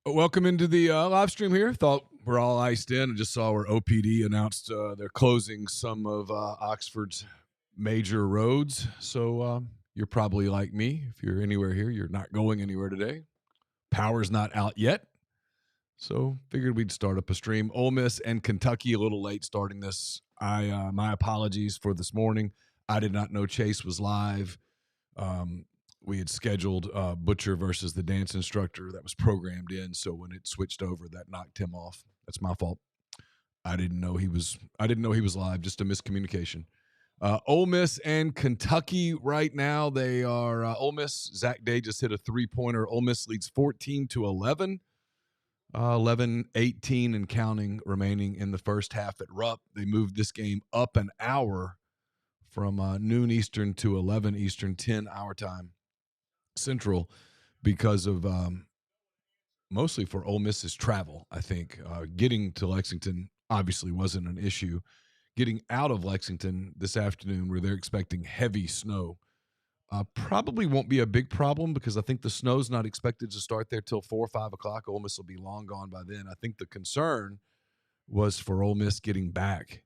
Welcome into the live stream here. Thought we're all iced in and just saw where OPD announced they're closing some of Oxford's major roads. So you're probably like me. If you're anywhere here, you're not going anywhere today. Power's not out yet. So figured we'd start up a stream. Ole Miss and Kentucky a little late starting this. My apologies for this morning. I did not know Chase was live. We had scheduled Butcher versus the dance instructor that was programmed in. So when it switched over, that knocked him off. That's my fault. I didn't know he was live. Just a miscommunication. Ole Miss and Kentucky right now. They are Ole Miss. Zach Day just hit a 3-pointer. Ole Miss leads 14-11. 11-18 and counting remaining in the first half at Rupp. They moved this game up an hour from noon Eastern to 11 Eastern, 10 our time Central, because of mostly for Ole Miss's travel. I think getting to Lexington obviously wasn't an issue. Getting out of Lexington this afternoon, where they're expecting heavy snow, probably won't be a big problem because I think the snow's not expected to start there till 4 or 5 o'clock. Ole Miss will be long gone by then. I think the concern was for Ole Miss getting back,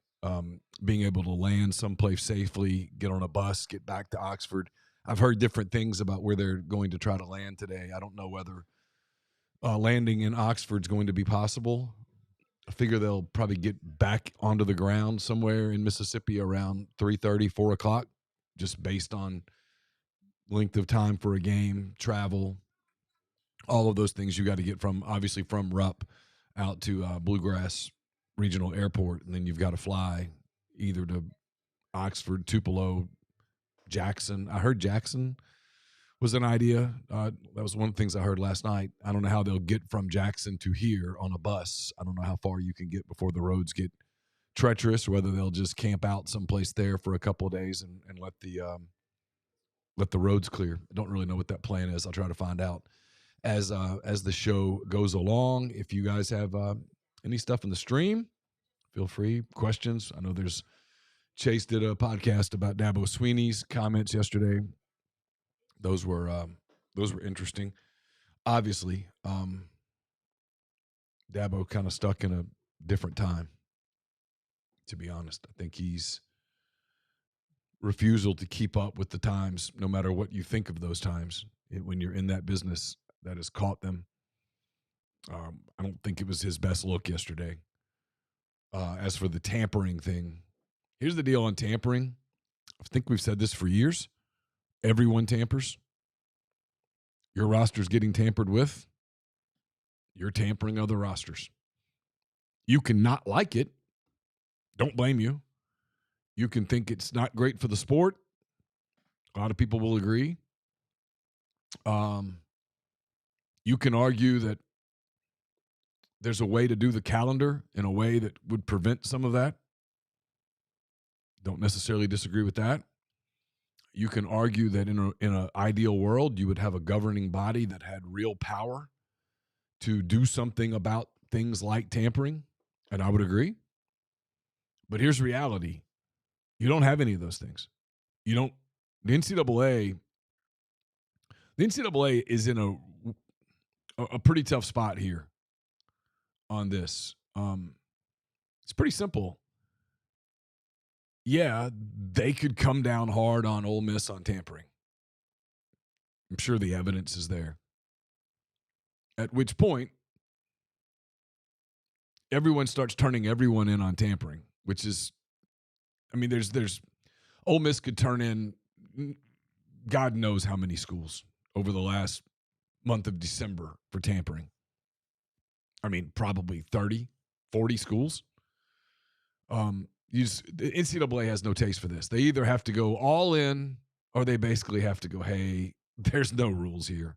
being able to land someplace safely, get on a bus, get back to Oxford. I've heard different things about where they're going to try to land today. I don't know whether landing in Oxford's going to be possible. I figure they'll probably get back onto the ground somewhere in Mississippi around 3:30, 4 o'clock, just based on length of time for a game, travel, all of those things you got to get from, obviously, from Rupp out to Bluegrass Regional Airport, and then you've got to fly either to Oxford, Tupelo, Jackson. I heard Jackson was an idea. That was one of the things I heard last night. I don't know how they'll get from Jackson to here on a bus. I don't know how far you can get before the roads get treacherous, or whether they'll just camp out someplace there for a couple of days and let the roads clear. I don't really know what that plan is. I'll try to find out as the show goes along. If you guys have any stuff in the stream, feel free. Questions. I know Chase did a podcast about Dabo Sweeney's comments yesterday. Those were interesting. Obviously, Dabo kind of stuck in a different time, to be honest. I think he's refusal to keep up with the times, no matter what you think of those times. When you're in that business, that has caught them. I don't think it was his best look yesterday. As for the tampering thing, here's the deal on tampering. I think we've said this for years. Everyone tampers. Your roster's getting tampered with. You're tampering other rosters. You can not like it. Don't blame you. You can think it's not great for the sport. A lot of people will agree. You can argue that there's a way to do the calendar in a way that would prevent some of that. Don't necessarily disagree with that. You can argue that in an ideal world, you would have a governing body that had real power to do something about things like tampering, and I would agree. But here's reality. You don't have any of those things. You don't. The NCAA is in a pretty tough spot here on this. It's pretty simple. Yeah, they could come down hard on Ole Miss on tampering. I'm sure the evidence is there. At which point, everyone starts turning everyone in on tampering, which is, I mean, there's Ole Miss could turn in God knows how many schools over the last month of December for tampering. I mean, probably 30, 40 schools. The NCAA has no taste for this. They either have to go all in or they basically have to go, hey, there's no rules here.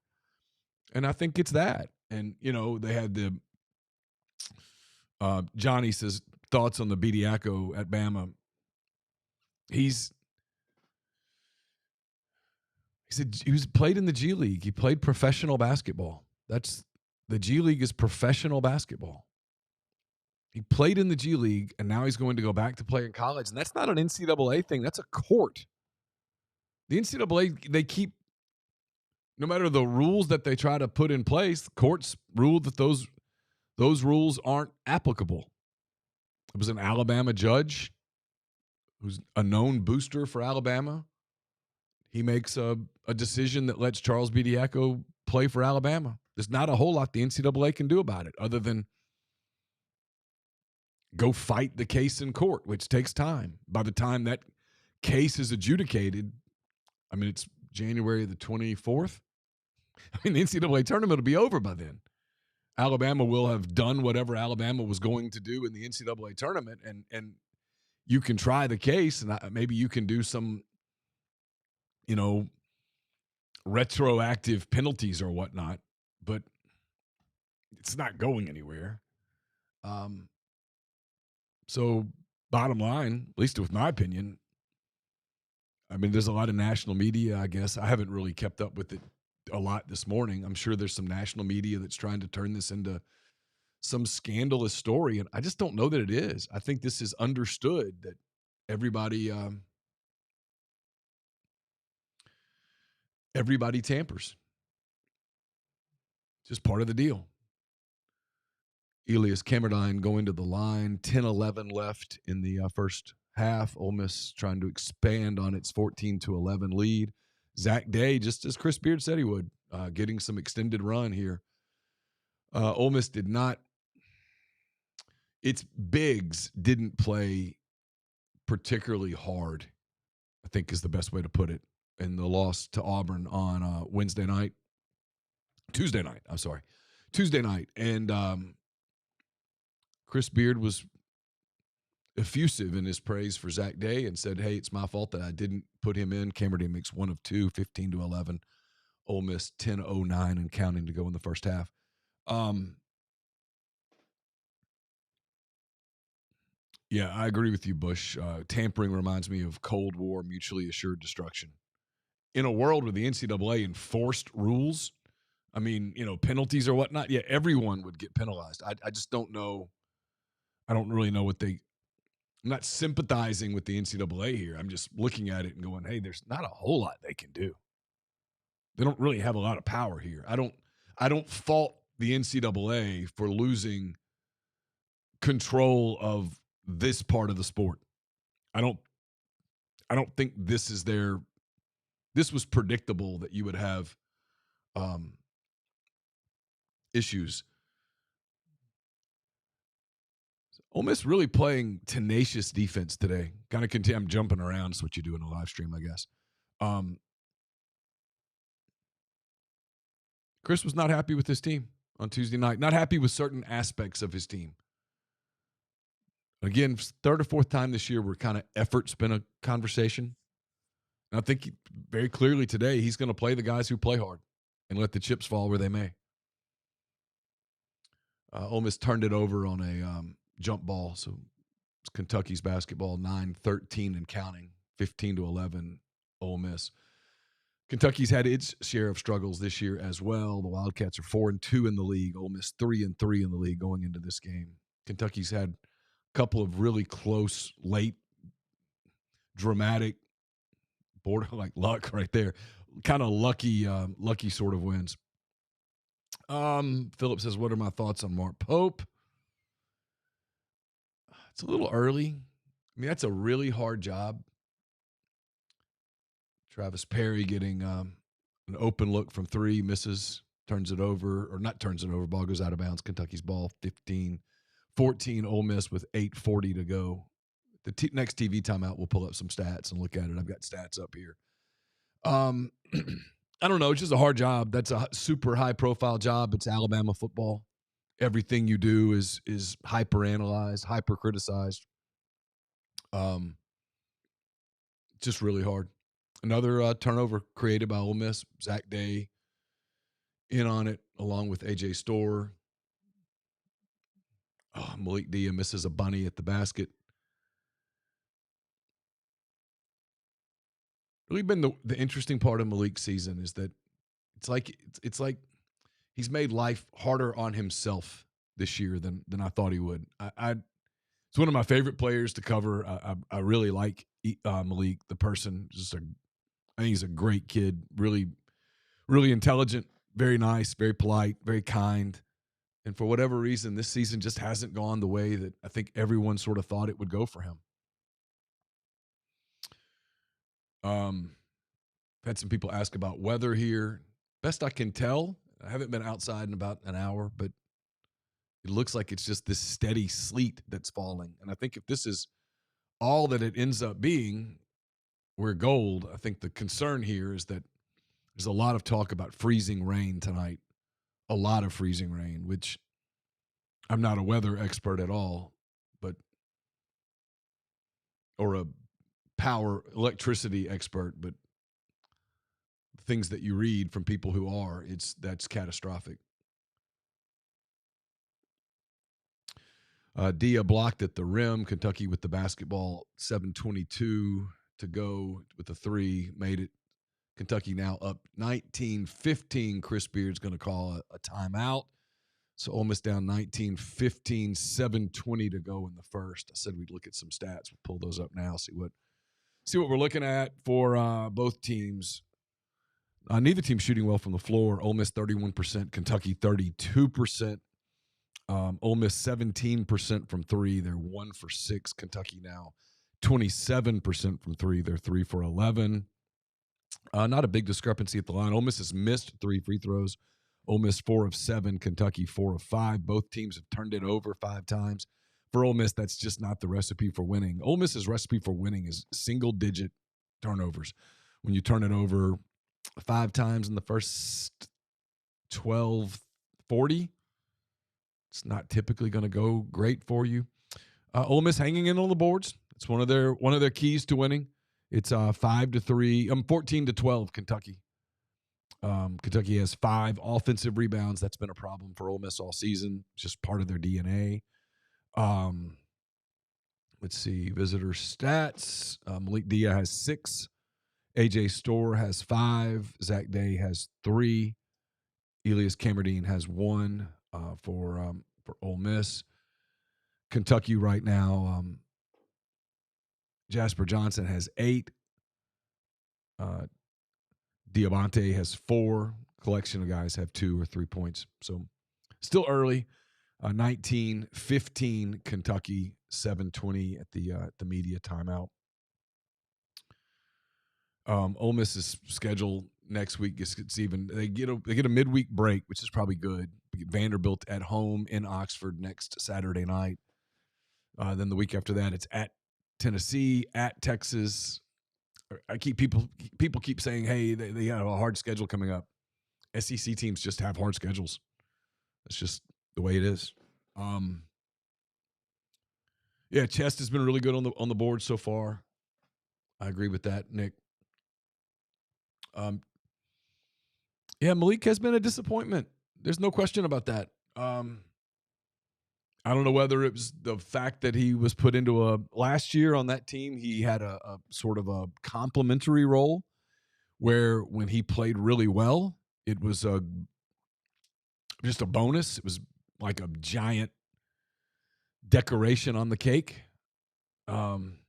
And I think it's that. And, they had Johnny says, thoughts on the Bediaco at Bama. He said he was played in the G League. He played professional basketball. The G League is professional basketball. He played in the G League, and now he's going to go back to play in college. And that's not an NCAA thing. That's a court. The NCAA, they keep no matter the rules that they try to put in place, courts ruled that those rules aren't applicable. It was an Alabama judge who's a known booster for Alabama. He makes a decision that lets Charles Bediako play for Alabama. There's not a whole lot the NCAA can do about it other than go fight the case in court, which takes time. By the time that case is adjudicated, I mean, it's January the 24th. I mean, the NCAA tournament will be over by then. Alabama will have done whatever Alabama was going to do in the NCAA tournament, and you can try the case, and maybe you can do some, retroactive penalties or whatnot, but it's not going anywhere. So bottom line, at least with my opinion, I mean, there's a lot of national media, I guess. I haven't really kept up with it a lot this morning. I'm sure there's some national media that's trying to turn this into some scandalous story, and I just don't know that it is. I think this is understood that everybody tampers. Just part of the deal. Elias Cameron going to the line, 10-11 left in the first half. Ole Miss trying to expand on its 14-11 lead. Zach Day, just as Chris Beard said he would, getting some extended run here. Ole Miss did not – its bigs didn't play particularly hard, I think is the best way to put it, in the loss to Auburn on Tuesday night. And Chris Beard was effusive in his praise for Zach Day and said, hey, it's my fault that I didn't put him in. Cameron makes 1 of 2, 15-11. Ole Miss 10-09 and counting to go in the first half. Yeah, I agree with you, Bush. Tampering reminds me of Cold War mutually assured destruction. In a world where the NCAA enforced rules, I mean, penalties or whatnot, yeah, everyone would get penalized. I just don't know. I don't really know what I'm not sympathizing with the NCAA here. I'm just looking at it and going, hey, there's not a whole lot they can do. They don't really have a lot of power here. I don't fault the NCAA for losing control of this part of the sport. I don't think this was predictable that you would have issues. Ole Miss really playing tenacious defense today. Kind of I'm jumping around. That's what you do in a live stream, I guess. Chris was not happy with his team on Tuesday night. Not happy with certain aspects of his team. Again, third or fourth time this year where kind of effort's been a conversation. And I think very clearly today he's going to play the guys who play hard and let the chips fall where they may. Ole Miss turned it over on a jump ball. So it's Kentucky's basketball, 9-13 and counting, 15-11 Ole Miss. Kentucky's had its share of struggles this year as well. The Wildcats are 4-2 in the league. Ole Miss 3-3 in the league going into this game. Kentucky's had a couple of really close, late, dramatic, border like luck right there. Kind of lucky sort of wins. Philip says, what are my thoughts on Mark Pope? It's a little early. I mean, that's a really hard job. Travis Perry getting an open look from 3, misses, turns it over, or not turns it over, ball goes out of bounds. Kentucky's ball, 15-14 Ole Miss with 8:40 to go. The next TV timeout, we'll pull up some stats and look at it. I've got stats up here. I don't know. It's just a hard job. That's a super high-profile job. It's Alabama football. Everything you do is hyper-analyzed, hyper-criticized. Just really hard. Another turnover created by Ole Miss. Zach Day in on it, along with A.J. Storr. Malik Dia misses a bunny at the basket. Really been the interesting part of Malik's season is that it's like he's made life harder on himself this year than I thought he would. It's one of my favorite players to cover. I really like Malik, the person. I think he's a great kid, really really intelligent, very nice, very polite, very kind. And for whatever reason, this season just hasn't gone the way that I think everyone sort of thought it would go for him. Had some people ask about weather here. Best I can tell, I haven't been outside in about an hour, but it looks like it's just this steady sleet that's falling. And I think if this is all that it ends up being, we're gold. I think the concern here is that there's a lot of talk about freezing rain tonight, a lot of freezing rain, which I'm not a weather expert at all, but or a power electricity expert, but things that you read from people who are, that's catastrophic. Dia blocked at the rim. Kentucky with the basketball, 7:22 to go with the three, made it. Kentucky now up 19-15. Chris Beard's going to call a timeout. So Ole Miss down 19-15, 7:20 to go in the first. I said we'd look at some stats. We'll pull those up now, see what we're looking at for both teams. Neither team shooting well from the floor. Ole Miss 31%, Kentucky 32%. Ole Miss 17% from three. They're 1 for 6. Kentucky now 27% from three. They're 3 for 11. Not a big discrepancy at the line. Ole Miss has missed 3 free throws. Ole Miss 4 of 7. Kentucky 4 of 5. Both teams have turned it over 5 times. For Ole Miss, that's just not the recipe for winning. Ole Miss's recipe for winning is single-digit turnovers. When you turn it over 5 times in the first 12-40, it's not typically going to go great for you. Ole Miss hanging in on the boards. It's one of their keys to winning. It's 5-3. 14-12. Kentucky. Kentucky has 5 offensive rebounds. That's been a problem for Ole Miss all season. It's just part of their DNA. Let's see. Visitor stats. Malik Dia has 6. AJ Storr has 5. Zach Day has 3. Elias Camerdine has 1 for Ole Miss. Kentucky right now, Jasper Johnson has 8. Diamante has 4. Collection of guys have 2 or 3 points. So still early. 19-15 Kentucky, 7:20 at the media timeout. Ole Miss's schedule next week gets even. They get a midweek break, which is probably good. We get Vanderbilt at home in Oxford next Saturday night. Then the week after that, it's at Tennessee, at Texas. People keep saying, hey, they have a hard schedule coming up. SEC teams just have hard schedules. That's just the way it is. Chest has been really good on the board so far. I agree with that, Nick. Malik has been a disappointment. There's no question about that. I don't know whether it was the fact that he was put into last year on that team, he had a sort of a complimentary role where when he played really well, it was just a bonus. It was like a giant decoration on the cake. And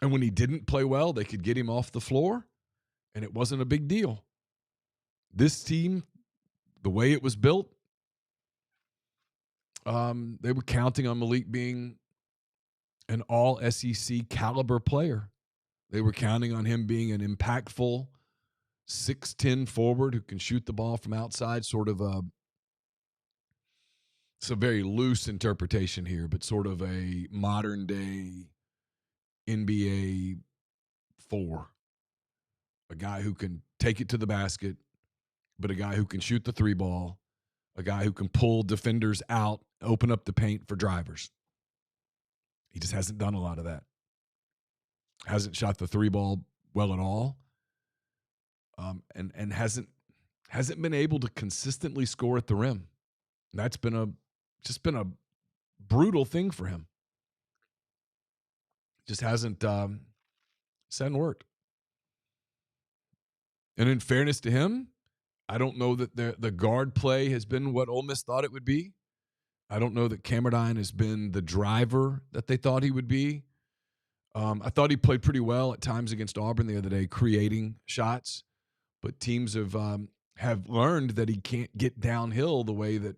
when he didn't play well, they could get him off the floor, and it wasn't a big deal. This team, the way it was built, they were counting on Malik being an all SEC caliber player. They were counting on him being an impactful 6'10" forward who can shoot the ball from outside, sort of it's a very loose interpretation here, but sort of a modern day NBA 4. A guy who can take it to the basket, but a guy who can shoot the 3 ball, a guy who can pull defenders out, open up the paint for drivers. He just hasn't done a lot of that. Hasn't shot the 3 ball well at all. And hasn't been able to consistently score at the rim. That's been a brutal thing for him. Just hasn't worked. And in fairness to him, I don't know that the guard play has been what Ole Miss thought it would be. I don't know that Camerdine has been the driver that they thought he would be. I thought he played pretty well at times against Auburn the other day, creating shots. But teams have have learned that he can't get downhill the way that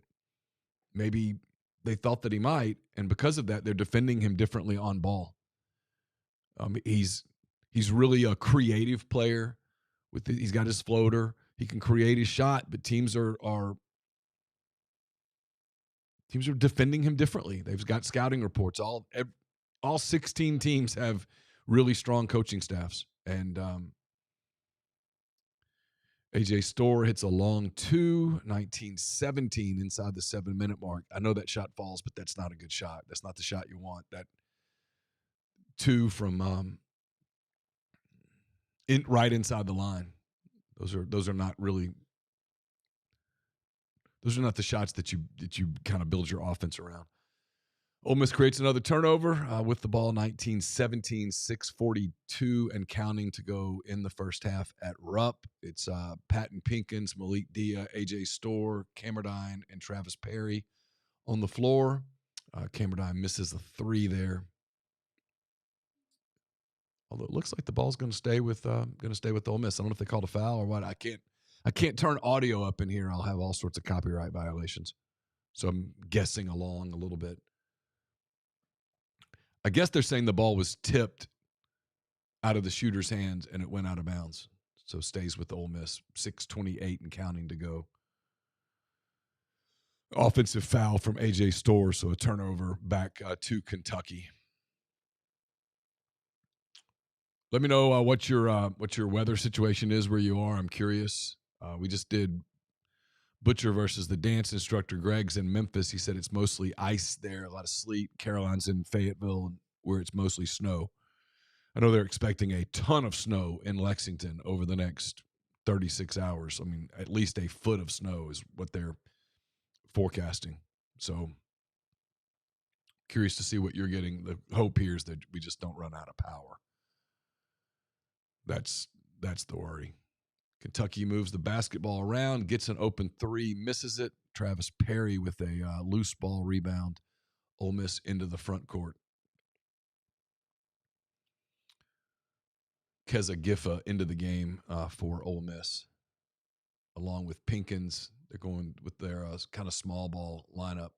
maybe they thought that he might, and because of that, they're defending him differently on ball. He's really a creative player. He's got his floater. He can create his shot, but teams are defending him differently. They've got scouting reports. All 16 teams have really strong coaching staffs, and AJ Storr hits a long 19-17 inside the 7-minute mark. I know that shot falls, but that's not a good shot. That's not the shot you want. That 2 from right inside the line. Those are not really. Those are not the shots that you kind of build your offense around. Ole Miss creates another turnover with the ball, 19-17, 6:42 and counting to go in the first half at Rupp. It's Patton Pinkins, Malik Dia, AJ Storr, Camerdine, and Travis Perry on the floor. Camerdine misses a 3 there. Although it looks like the ball's going to stay with Ole Miss. I don't know if they called a foul or what. I can't turn audio up in here. I'll have all sorts of copyright violations. So I'm guessing along a little bit. I guess they're saying the ball was tipped out of the shooter's hands and it went out of bounds. So stays with Ole Miss. 6:28 and counting to go. Offensive foul from AJ Storr, so a turnover back to Kentucky. Let me know what your weather situation is where you are. I'm curious. We just did Butcher versus the dance instructor. Greg's in Memphis. He said it's mostly ice there, a lot of sleet. Caroline's in Fayetteville, where it's mostly snow. I know they're expecting a ton of snow in Lexington over the next 36 hours. I mean, at least a foot of snow is what they're forecasting. So curious to see what you're getting. The hope here is that we just don't run out of power. That's the worry. Kentucky moves the basketball around, gets an open 3, misses it. Travis Perry with a loose ball rebound. Ole Miss into the front court. Keza Giffa into the game for Ole Miss, along with Pinkins. They're going with their kind of small ball lineup.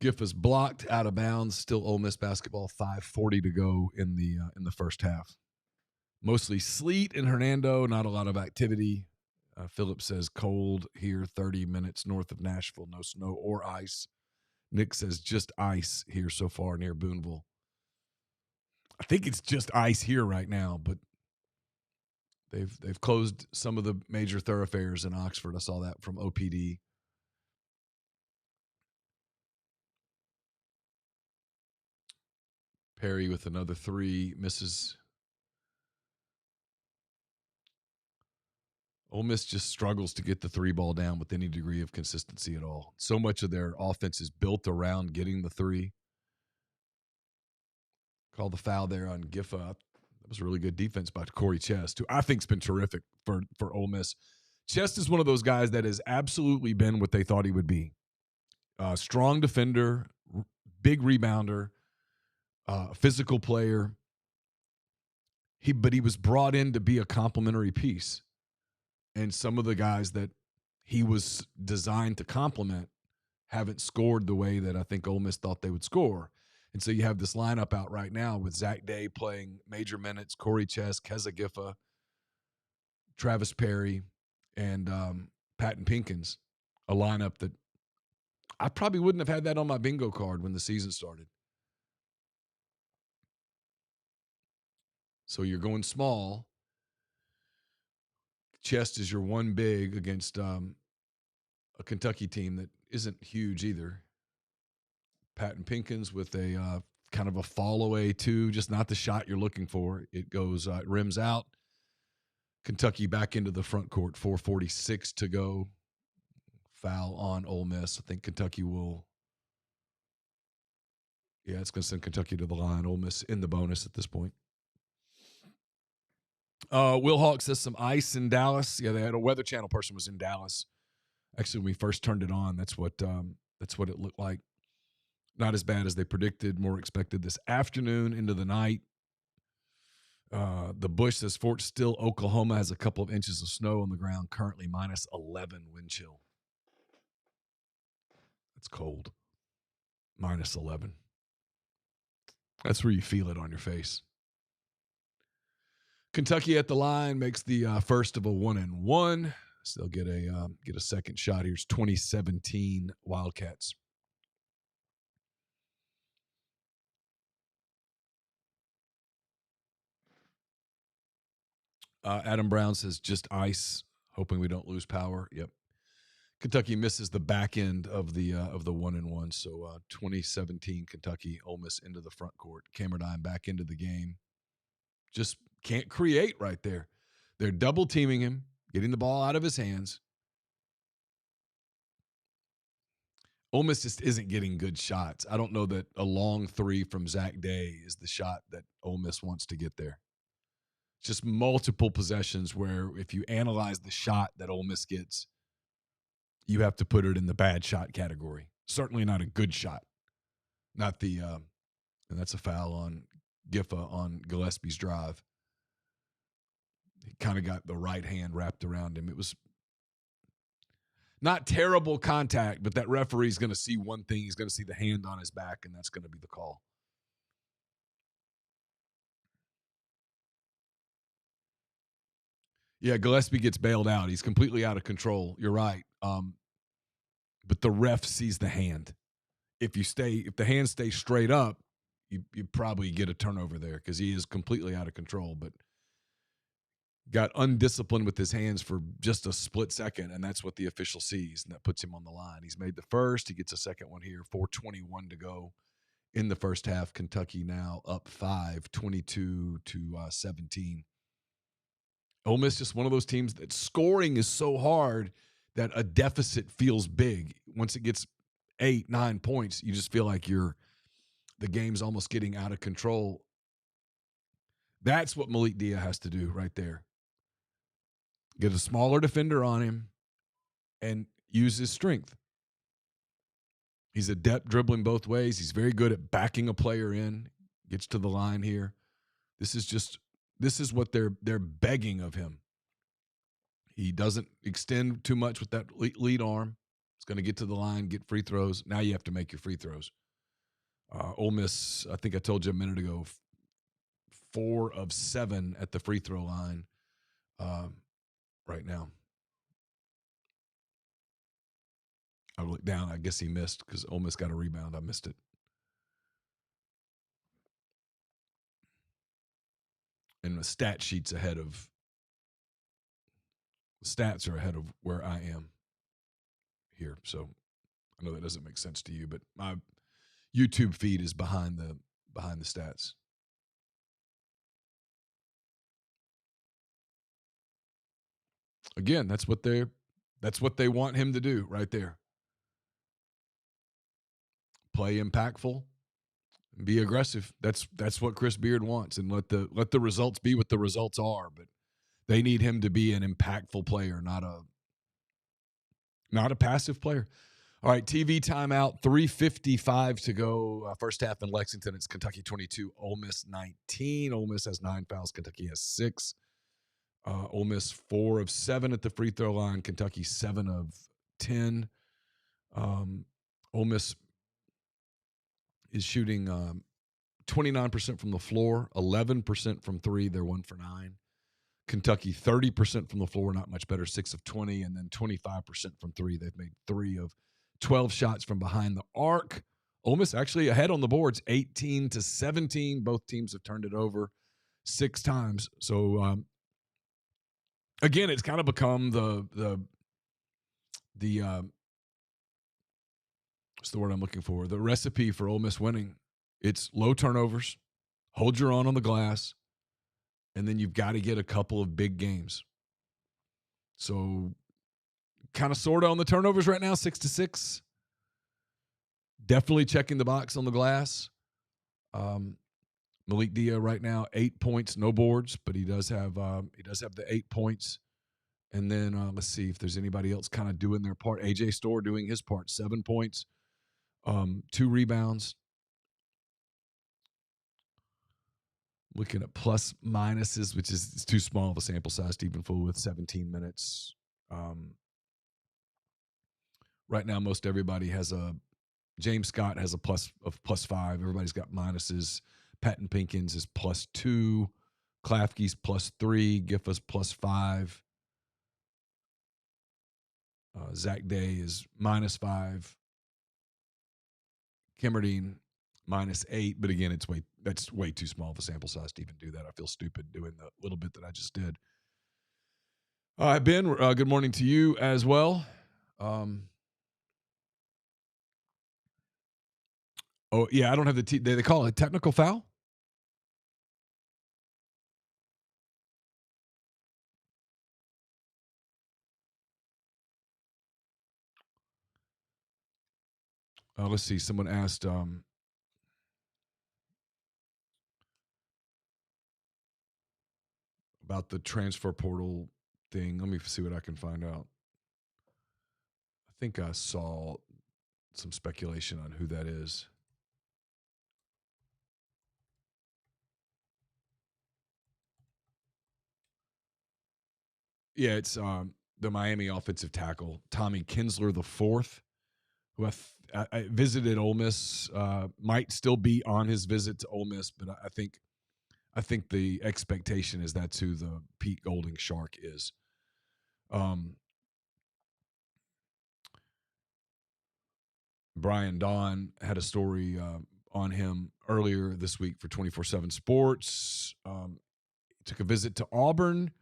Giffa's blocked out of bounds. Still Ole Miss basketball. 5:40 to go in the first half. Mostly sleet in Hernando. Not a lot of activity. Philip says cold here. 30 minutes north of Nashville. No snow or ice. Nick says just ice here so far near Boonville. I think it's just ice here right now, but they've closed some of the major thoroughfares in Oxford. I saw that from OPD. Perry with another 3, misses. Ole Miss just struggles to get the 3 ball down with any degree of consistency at all. So much of their offense is built around getting the 3. Called the foul there on Giffa. That was a really good defense by Corey Chest, who I think's been terrific for Ole Miss. Chest is one of those guys that has absolutely been what they thought he would be. Strong defender, big rebounder, physical player. But he was brought in to be a complementary piece. And some of the guys that he was designed to complement haven't scored the way that I think Ole Miss thought they would score. And so you have this lineup out right now with Zach Day playing major minutes, Corey Chest, Keza Giffa, Travis Perry, and Patton Pinkins, a lineup that I probably wouldn't have had that on my bingo card when the season started. So you're going small. Chest is your one big against a Kentucky team that isn't huge either. Patton Pinkins with a kind of a fall away too, just not the shot you're looking for. It goes, it rims out. Kentucky back into the front court, 4:46 to go. Foul on Ole Miss. I think Kentucky will. Yeah, it's going to send Kentucky to the line. Ole Miss in the bonus at this point. Will Hawk says some ice in Dallas. Yeah, they had a Weather Channel person was in Dallas. Actually, when we first turned it on, that's what it looked like. Not as bad as they predicted, more expected this afternoon into the night. The Bush says Fort Still, Oklahoma has a couple of inches of snow on the ground, currently minus 11 wind chill. It's cold. Minus 11. That's where you feel it on your face. Kentucky at the line makes the first of a 1-1. So they'll get a second shot. Here's 2017 Wildcats. Adam Brown says just ice, hoping we don't lose power. Yep. Kentucky misses the back end of the 1-1. So 2017 Kentucky, Ole Miss into the front court. Cameron back into the game. Just can't create right there. They're double teaming him, getting the ball out of his hands. Ole Miss just isn't getting good shots. I don't know that a long three from Zach Day is the shot that Ole Miss wants to get there. It's just multiple possessions where if you analyze the shot that Ole Miss gets, you have to put it in the bad shot category. Certainly not a good shot. Not the and that's a foul on Giffa on Gillespie's drive. He kind of got the right hand wrapped around him. It was not terrible contact, but that referee's going to see one thing. He's going to see the hand on his back, and that's going to be the call. Yeah, Gillespie gets bailed out. He's completely out of control. You're right. But the ref sees the hand. If the hand stays straight up, you probably get a turnover there because he is completely out of control. But got undisciplined with his hands for just a split second, and that's what the official sees, and that puts him on the line. He's made the first. He gets a second one here. 4:21 to go in the first half. Kentucky now up 5, 22-17. Ole Miss just one of those teams that scoring is so hard that a deficit feels big. Once it gets 8, 9 points, you just feel like the game's almost getting out of control. That's what Malik Dia has to do right there. Get a smaller defender on him and use his strength. He's adept dribbling both ways. He's very good at backing a player in. Gets to the line here. This is what they're begging of him. He doesn't extend too much with that lead arm. He's going to get to the line, get free throws. Now you have to make your free throws. Ole Miss, I think I told you a minute ago, 4 of 7 at the free throw line right now. I looked down. I guess he missed because Ole Miss got a rebound. I missed it. And the stat sheet's ahead of – stats are ahead of where I am here. So I know that doesn't make sense to you, but my YouTube feed is behind the stats. Again, that's what they want him to do right there. Play impactful, be aggressive. That's what Chris Beard wants, and let the results be what the results are. But they need him to be an impactful player, not a passive player. All right, TV timeout. 3:55 to go. First half in Lexington. It's Kentucky 22, Ole Miss 19. Ole Miss has 9 fouls. Kentucky has 6. Ole Miss 4 of 7 at the free throw line. Kentucky 7 of 10. Ole Miss is shooting 29% from the floor, 11% from 3. They're 1 for 9. Kentucky 30% from the floor, not much better, 6 of 20, and then 25% from 3. They've made 3 of 12 shots from behind the arc. Ole Miss actually ahead on the boards, 18-17. Both teams have turned it over 6 times. So again, it's kind of become the what's the word I'm looking for? The recipe for Ole Miss winning. It's low turnovers, hold your own on the glass, and then you've got to get a couple of big games. So kind of sort of on the turnovers right now, 6-6. Definitely checking the box on the glass. Malik Dia right now, 8 points, no boards, but he does have the 8 points. And then let's see if there's anybody else kind of doing their part. AJ Storr doing his part, 7 points. 2 rebounds. Looking at plus minuses, which is it's too small of a sample size to even fool with 17 minutes. Right now, most everybody has a James Scott has a plus 5. Everybody's got minuses. Patton Pinkins is +2. Klafke's +3. Giffa's +5. Zach Day is -5. Kimmerdine -8. But again, that's way too small of a sample size to even do that. I feel stupid doing the little bit that I just did. Ben, good morning to you as well. Oh, yeah, I don't have they call it a technical foul? Let's see. Someone asked about the transfer portal thing. Let me see what I can find out. I think I saw some speculation on who that is. Yeah, it's the Miami offensive tackle, Tommy Kinsler the fourth, who I visited Ole Miss. Might still be on his visit to Ole Miss, but I think the expectation is that's who the Pete Golding Shark is. Brian Don had a story on him earlier this week for 24/7 Sports. He took a visit to Auburn.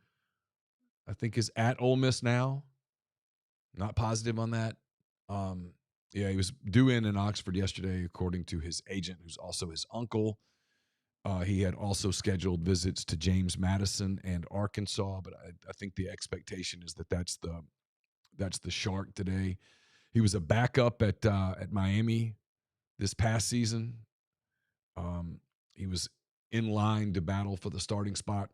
I think is at Ole Miss now. Not positive on that. Yeah, he was due in Oxford yesterday, according to his agent, who's also his uncle. He had also scheduled visits to James Madison and Arkansas, but I think the expectation is that's the Shark today. He was a backup at Miami this past season. He was in line to battle for the starting spot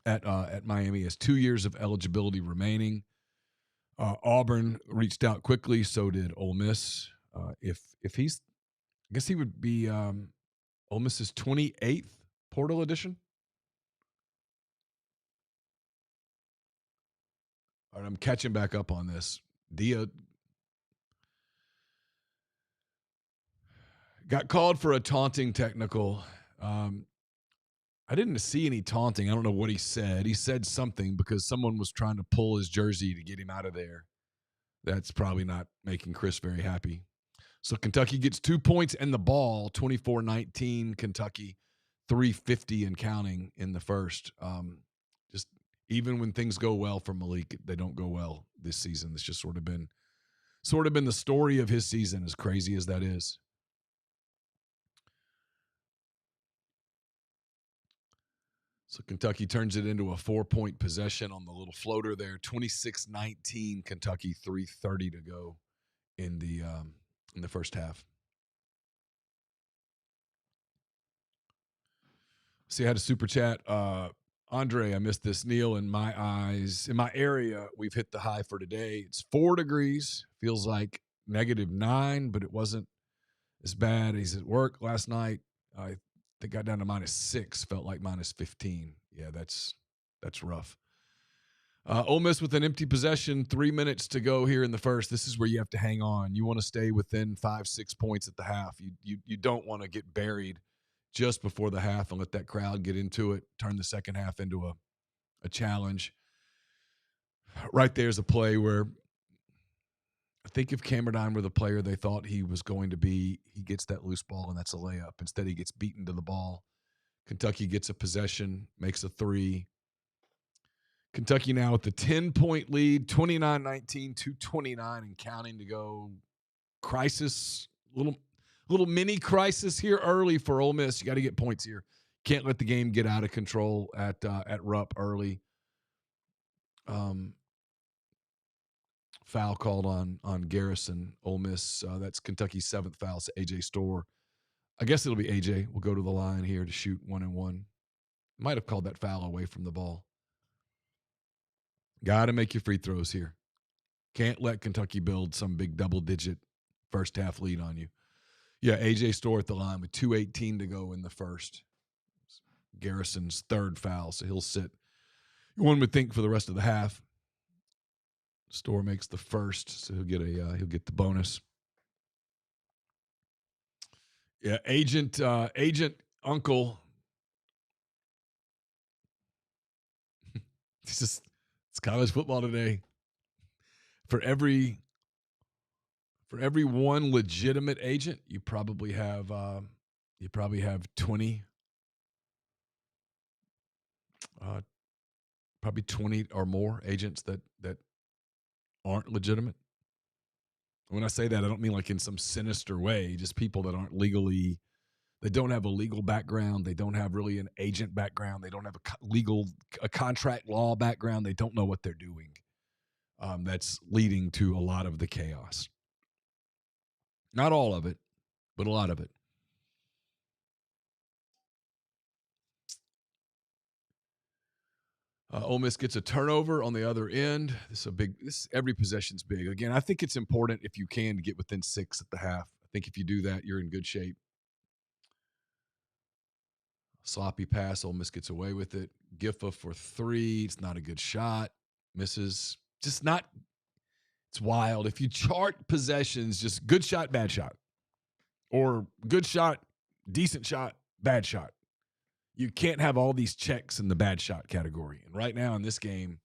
at Miami. He has 2 years of eligibility remaining. Auburn reached out quickly, so did Ole Miss. If he's, I guess he would be Ole Miss's 28th portal edition. All right, I'm catching back up on this. Dia got called for a taunting technical. I didn't see any taunting. I don't know what he said. He said something because someone was trying to pull his jersey to get him out of there. That's probably not making Chris very happy. So Kentucky gets 2 points and the ball, 24-19 Kentucky, 3:50 and counting in the first. Just even when things go well for Malik, they don't go well this season. It's just sort of been the story of his season, as crazy as that is. So Kentucky turns it into a 4-point possession on the little floater there. 26-19 Kentucky, 3:30 to go in the first half. See, I had a super chat. Andre, I missed this. Neil, in my eyes, in my area, we've hit the high for today. It's 4 degrees. Feels like -9, but it wasn't as bad. He's at work last night. I think got down to -6. Felt like -15. Yeah, that's rough. Ole Miss with an empty possession, 3 minutes to go here in the first. This is where you have to hang on. You want to stay within 5-6 points at the half. You don't want to get buried just before the half and let that crowd get into it. Turn the second half into a challenge. Right there's a play where I think if Cameron were the player they thought he was going to be, he gets that loose ball and that's a layup. Instead, he gets beaten to the ball. Kentucky gets a possession, makes a 3. Kentucky now with the 10-point lead, 29-19, 2:29 and counting to go. Crisis, little mini crisis here early for Ole Miss. You got to get points here. Can't let the game get out of control at Rupp early. Foul called on Garrison, Ole Miss. That's Kentucky's 7th foul. So AJ Storr. I guess it'll be AJ. We'll go to the line here to shoot 1-1. Might have called that foul away from the ball. Got to make your free throws here. Can't let Kentucky build some big double-digit first half lead on you. Yeah, A.J. Storr at the line with 2:18 to go in the first. Garrison's third foul, so he'll sit. One would think for the rest of the half. Storr makes the first, so he'll get the bonus. Yeah, agent Uncle. It's college football today. For every one legitimate agent, you probably have 20, probably 20 or more agents that aren't legitimate. When I say that, I don't mean like in some sinister way, just people that aren't legally, they don't have a legal background. They don't have really an agent background. They don't have a contract law background. They don't know what they're doing. That's leading to a lot of the chaos. Not all of it, but a lot of it. Ole Miss gets a turnover on the other end. Every possession's big. Again, I think it's important if you can to get within 6 at the half. I think if you do that, you're in good shape. Sloppy pass. Ole Miss gets away with it. Giffa for 3. It's not a good shot. Misses. Just not. It's wild. If you chart possessions, just good shot, bad shot. Or good shot, decent shot, bad shot. You can't have all these checks in the bad shot category. And right now in this game,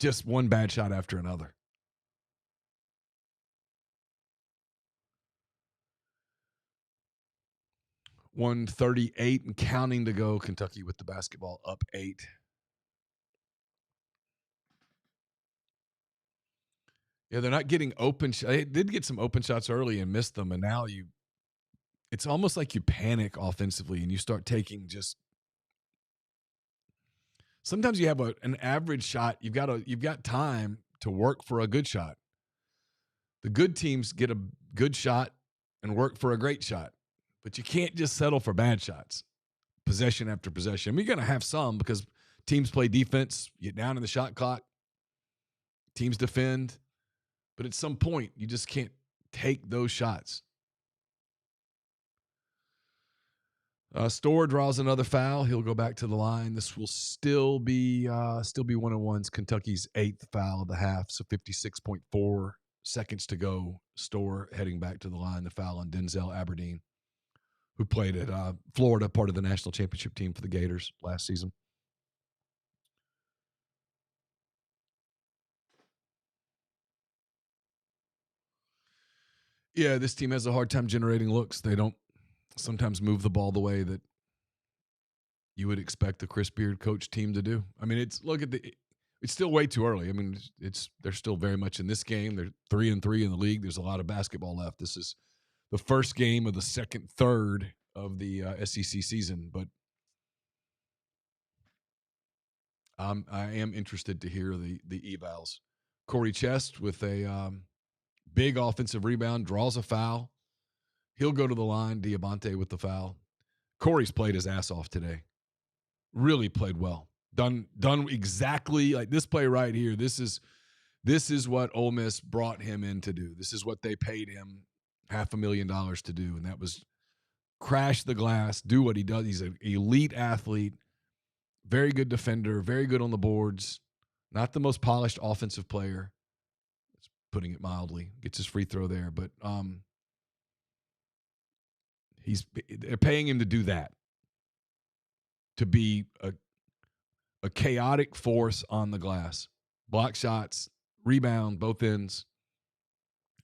just one bad shot after another. .138 and counting to go. Kentucky with the basketball up 8. Yeah, they're not getting open. They did get some open shots early and missed them, and now it's almost like you panic offensively and you start taking just. Sometimes you have an average shot. You've got time to work for a good shot. The good teams get a good shot and work for a great shot, but you can't just settle for bad shots, possession after possession. I mean, you're going to have some because teams play defense, get down in the shot clock, teams defend, but at some point you just can't take those shots. Storr draws another foul. He'll go back to the line. This will still be 1-on-ones. Kentucky's 8th foul of the half, so 56.4 seconds to go. Storr heading back to the line. The foul on Denzel Aberdeen, who played at Florida, part of the national championship team for the Gators last season. Yeah, this team has a hard time generating looks. They don't sometimes move the ball the way that you would expect a Chris Beard coach team to do. I mean, it's still way too early. I mean, they're still very much in this game. They're 3-3 in the league. There's a lot of basketball left. This is the first game of the second third of the SEC season, but I am interested to hear the evals. Corey Chest with a big offensive rebound, draws a foul. He'll go to the line. Diabate with the foul. Corey's played his ass off today. Really played well. Done exactly like this play right here. This is what Ole Miss brought him in to do. This is what they paid him $500,000 to do, and that was crash the glass, do what he does. He's an elite athlete, very good defender, very good on the boards. Not the most polished offensive player. Putting it mildly. Gets his free throw there, but they're paying him to do that. To be a chaotic force on the glass. Block shots, rebound, both ends.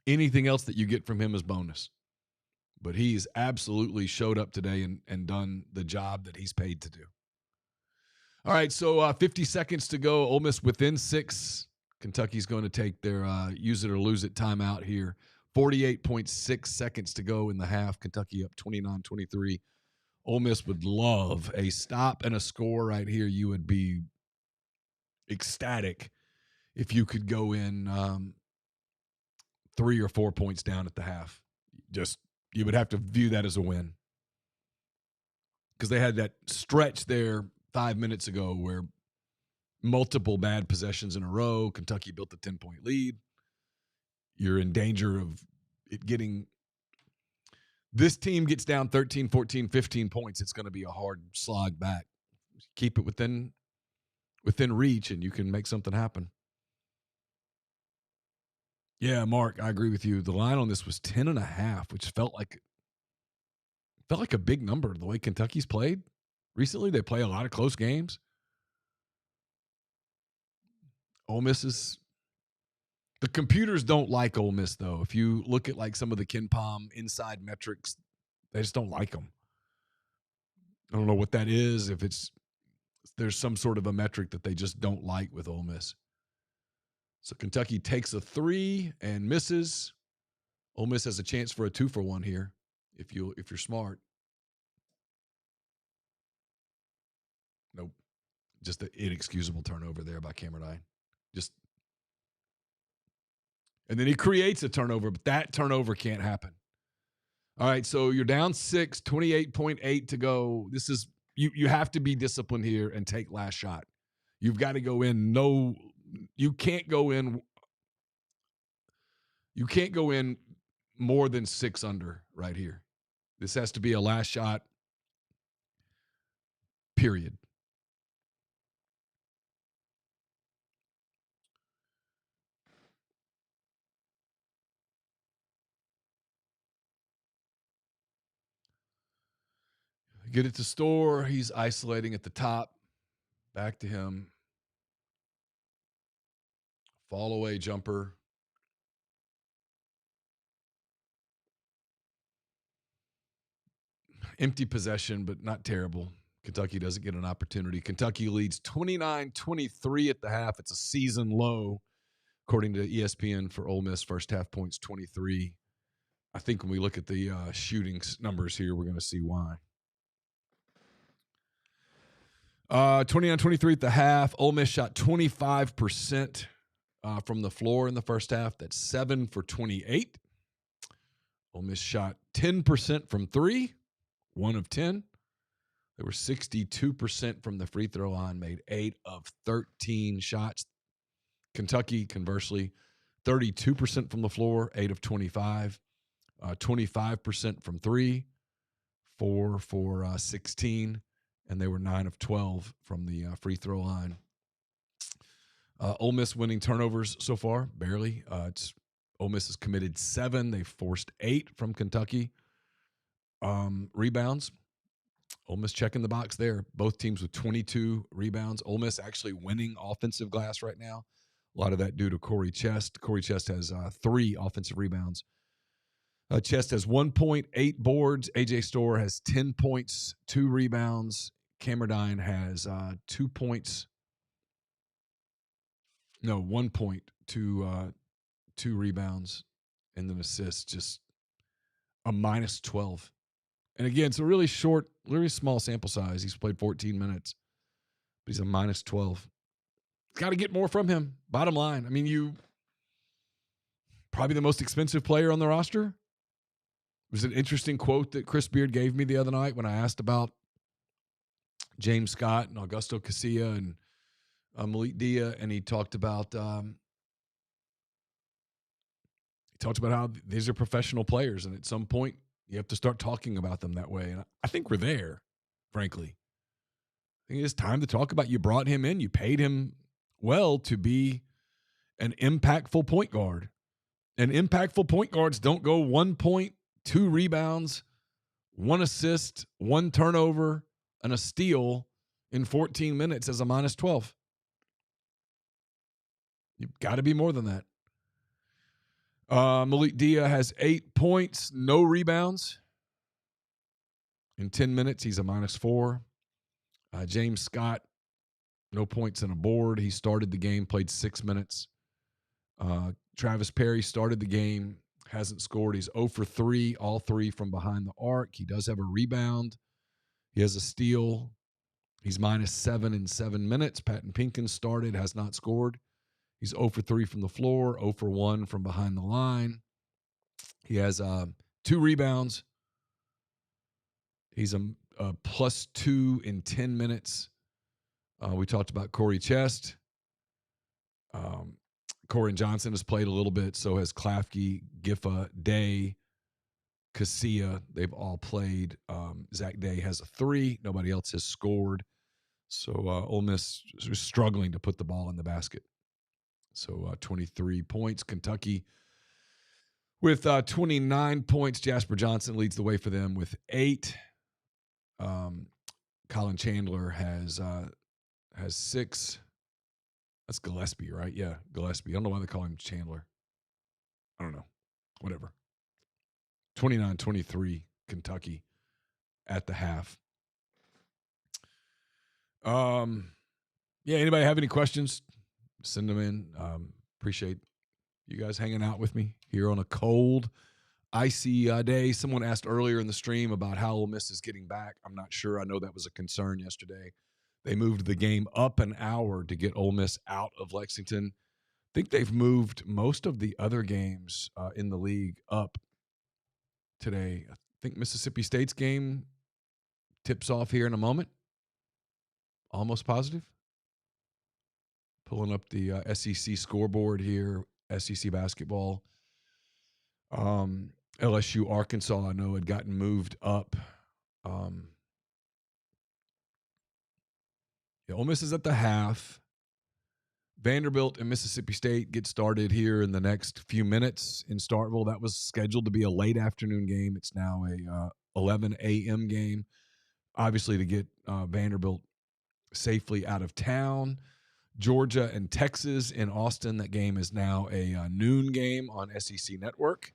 Anything else that you get from him is bonus. But he's absolutely showed up today and done the job that he's paid to do. All right, so 50 seconds to go. Ole Miss within 6. Kentucky's going to take their use it or lose it timeout here. 48.6 seconds to go in the half. Kentucky up 29-23. Ole Miss would love a stop and a score right here. You would be ecstatic if you could go in 3 or 4 points down at the half. You would have to view that as a win. Because they had that stretch there 5 minutes ago where multiple bad possessions in a row. Kentucky built a 10-point lead. You're in danger of it getting – this team gets down 13, 14, 15 points, it's going to be a hard slog back. Keep it within reach, and you can make something happen. Yeah, Mark, I agree with you. The line on this was 10.5, which felt like a big number the way Kentucky's played recently. They play a lot of close games. Ole Miss is – the computers don't like Ole Miss, though. If you look at like some of the KenPom inside metrics, they just don't like them. I don't know what that is. If there's some sort of a metric that they just don't like with Ole Miss. So Kentucky takes a 3 and misses. Ole Miss has a chance for a 2-for-1 here if you're smart. Nope. Just an inexcusable turnover there by Cameron. And then he creates a turnover, but that turnover can't happen. All right, so you're down 6, 28.8 to go. This is you have to be disciplined here and take last shot. You've got to go in. No, you can't go in. You can't go in more than 6 under right here. This has to be a last shot, period. Get it to Store. He's isolating at the top. Back to him. Fall away jumper. Empty possession, but not terrible. Kentucky doesn't get an opportunity. Kentucky leads 29-23 at the half. It's a season low, according to ESPN, for Ole Miss. First half points, 23. I think when we look at the shooting numbers here, we're going to see why. 29-23 at the half. Ole Miss shot 25% from the floor in the first half. That's 7 for 28. Ole Miss shot 10% from 3, 1 of 10. They were 62% from the free throw line, made 8 of 13 shots. Kentucky, conversely, 32% from the floor, 8 of 25. 25% from 3, 4 for 16. And they were 9 of 12 from the free throw line. Ole Miss winning turnovers so far, barely. Ole Miss has committed 7. They forced 8 from Kentucky. Rebounds. Ole Miss checking the box there. Both teams with 22 rebounds. Ole Miss actually winning offensive glass right now. A lot of that due to Corey Chest. Corey Chest has 3 offensive rebounds. Chest has 1 point, 8 boards. A.J. Store has 10 points, 2 rebounds. Cameron has 2 points. No, 1 point, 2 rebounds, and an assist. Just a minus 12. And again, it's a really short, really small sample size. He's played 14 minutes, but he's a minus 12. Got to get more from him. Bottom line. I mean, you probably the most expensive player on the roster. It was an interesting quote that Chris Beard gave me the other night when I asked about James Scott and Augusto Casilla and Malik Dia, and he talked about how these are professional players, and at some point you have to start talking about them that way. And I think we're there, frankly. I think it's time to talk about you brought him in, you paid him well to be an impactful point guard. And impactful point guards don't go 1 point, 2 rebounds, 1 assist, 1 turnover, and a steal in 14 minutes as a minus 12. You've got to be more than that. Malik Dia has 8 points, no rebounds. In 10 minutes, he's a minus 4. James Scott, no points and a board. He started the game, played 6 minutes. Travis Perry started the game, hasn't scored. He's 0 for 3, all 3 from behind the arc. He does have a rebound. He has a steal. He's minus 7 in 7 minutes. Patton Pinkins started, has not scored. He's 0 for 3 from the floor, 0 for 1 from behind the line. He has 2 rebounds. He's a plus 2 in 10 minutes. We talked about Corey Chest. Corin Johnson has played a little bit. So has Klafke, Giffa, Day, Casilla. They've all played. Zach Day has a 3. Nobody else has scored. So Ole Miss is struggling to put the ball in the basket. So 23 points. Kentucky with 29 points. Jasper Johnson leads the way for them with 8. Colin Chandler has 6. That's Gillespie, right? Yeah, Gillespie. I don't know why they call him Chandler. I don't know. Whatever. 29-23 Kentucky at the half. Yeah, anybody have any questions? Send them in. Appreciate you guys hanging out with me here on a cold, icy day. Someone asked earlier in the stream about how Ole Miss is getting back. I'm not sure. I know that was a concern yesterday. They moved the game up an hour to get Ole Miss out of Lexington. I think they've moved most of the other games in the league up today. I think Mississippi State's game tips off here in a moment. Almost positive. Pulling up the SEC scoreboard here, SEC basketball. LSU, Arkansas, I know had gotten moved up. Ole Miss is at the half. Vanderbilt and Mississippi State get started here in the next few minutes in Starkville. That was scheduled to be a late afternoon game. It's now a 11 a.m. game, obviously to get Vanderbilt safely out of town. Georgia and Texas in Austin. That game is now a noon game on SEC Network.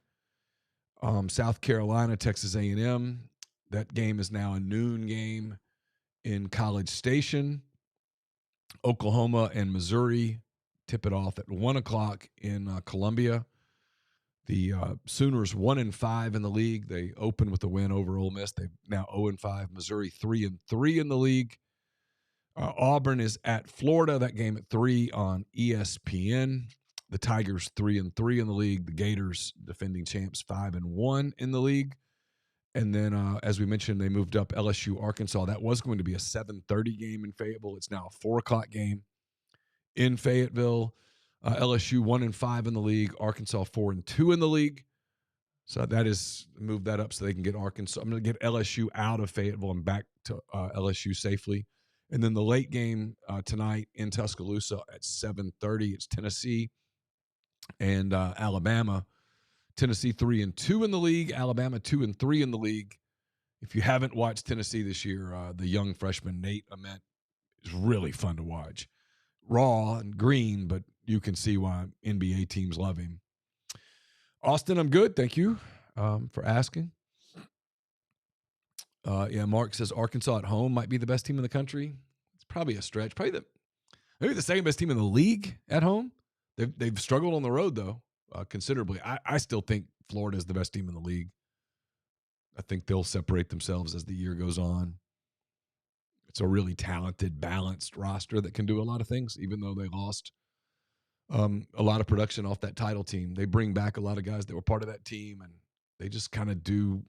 South Carolina, Texas A&M. That game is now a noon game in College Station. Oklahoma and Missouri tip it off at 1 o'clock in Columbia. The Sooners 1-5 in the league. They open with a win over Ole Miss. They're now 0-5. Missouri 3-3 in the league. Auburn is at Florida. That game at 3 on ESPN. The Tigers 3-3 in the league. The Gators, defending champs, 5-1 in the league. And then, as we mentioned, they moved up LSU, Arkansas. That was going to be a 7:30 game in Fayetteville. It's now a 4 o'clock game in Fayetteville. LSU 1-5 in the league. Arkansas 4-2 in the league. So that is moved that up so they can get Arkansas. I'm going to get LSU out of Fayetteville and back to LSU safely. And then the late game tonight in Tuscaloosa at 7:30. It's Tennessee and Alabama. Tennessee 3-2 in the league. Alabama 2-3 in the league. If you haven't watched Tennessee this year, the young freshman Nate Ament is really fun to watch. Raw and green, but you can see why NBA teams love him. Austin, I'm good. Thank you for asking. Yeah, Mark says Arkansas at home might be the best team in the country. It's probably a stretch. Maybe the second best team in the league at home. They've struggled on the road, though, considerably. I still think Florida is the best team in the league. I think they'll separate themselves as the year goes on. It's a really talented, balanced roster that can do a lot of things, even though they lost a lot of production off that title team. They bring back a lot of guys that were part of that team, and they just kind of do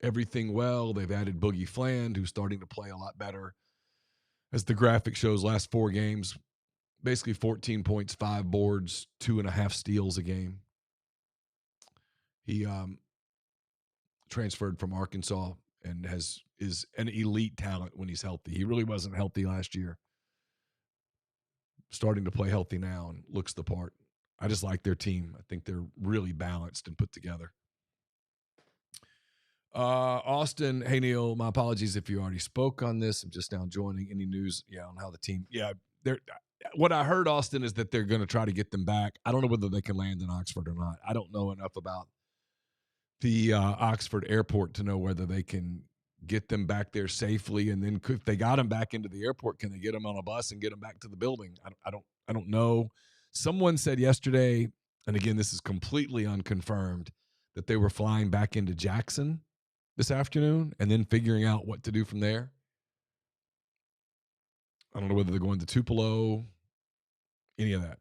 everything well. They've added Boogie Fland, who's starting to play a lot better. As the graphic shows, last 4 games, basically 14 points, 5 boards, 2.5 steals a game. He transferred from Arkansas and is an elite talent when he's healthy. He really wasn't healthy last year. Starting to play healthy now and looks the part. I just like their team. I think they're really balanced and put together. Austin, hey Neil, my apologies if you already spoke on this. I'm just now joining. Any news? Yeah, on how the team? Yeah, what I heard, Austin, is that they're going to try to get them back. I don't know whether they can land in Oxford or not. I don't know enough about the Oxford airport to know whether they can get them back there safely. And then if they got them back into the airport, can they get them on a bus and get them back to the building? I don't know. Someone said yesterday, and again, this is completely unconfirmed, that they were flying back into Jackson this afternoon and then figuring out what to do from there. I don't know whether they're going to Tupelo, any of that.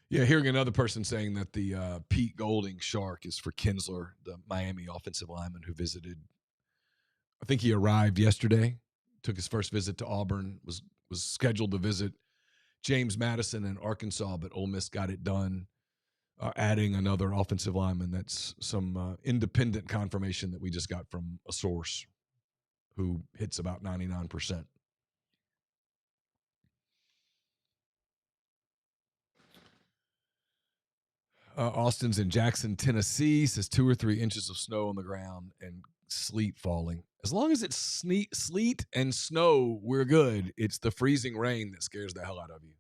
Yeah, hearing another person saying that the Pete Golding shark is for Kinsler, the Miami offensive lineman who visited. I think he arrived yesterday took his first visit to Auburn, was scheduled to visit James Madison in Arkansas, but Ole Miss got it done, adding another offensive lineman. That's some independent confirmation that we just got from a source who hits about 99%. Austin's in Jackson, Tennessee. Says 2 or 3 inches of snow on the ground and sleet falling. As long as it's sleet and snow, we're good. It's the freezing rain that scares the hell out of you.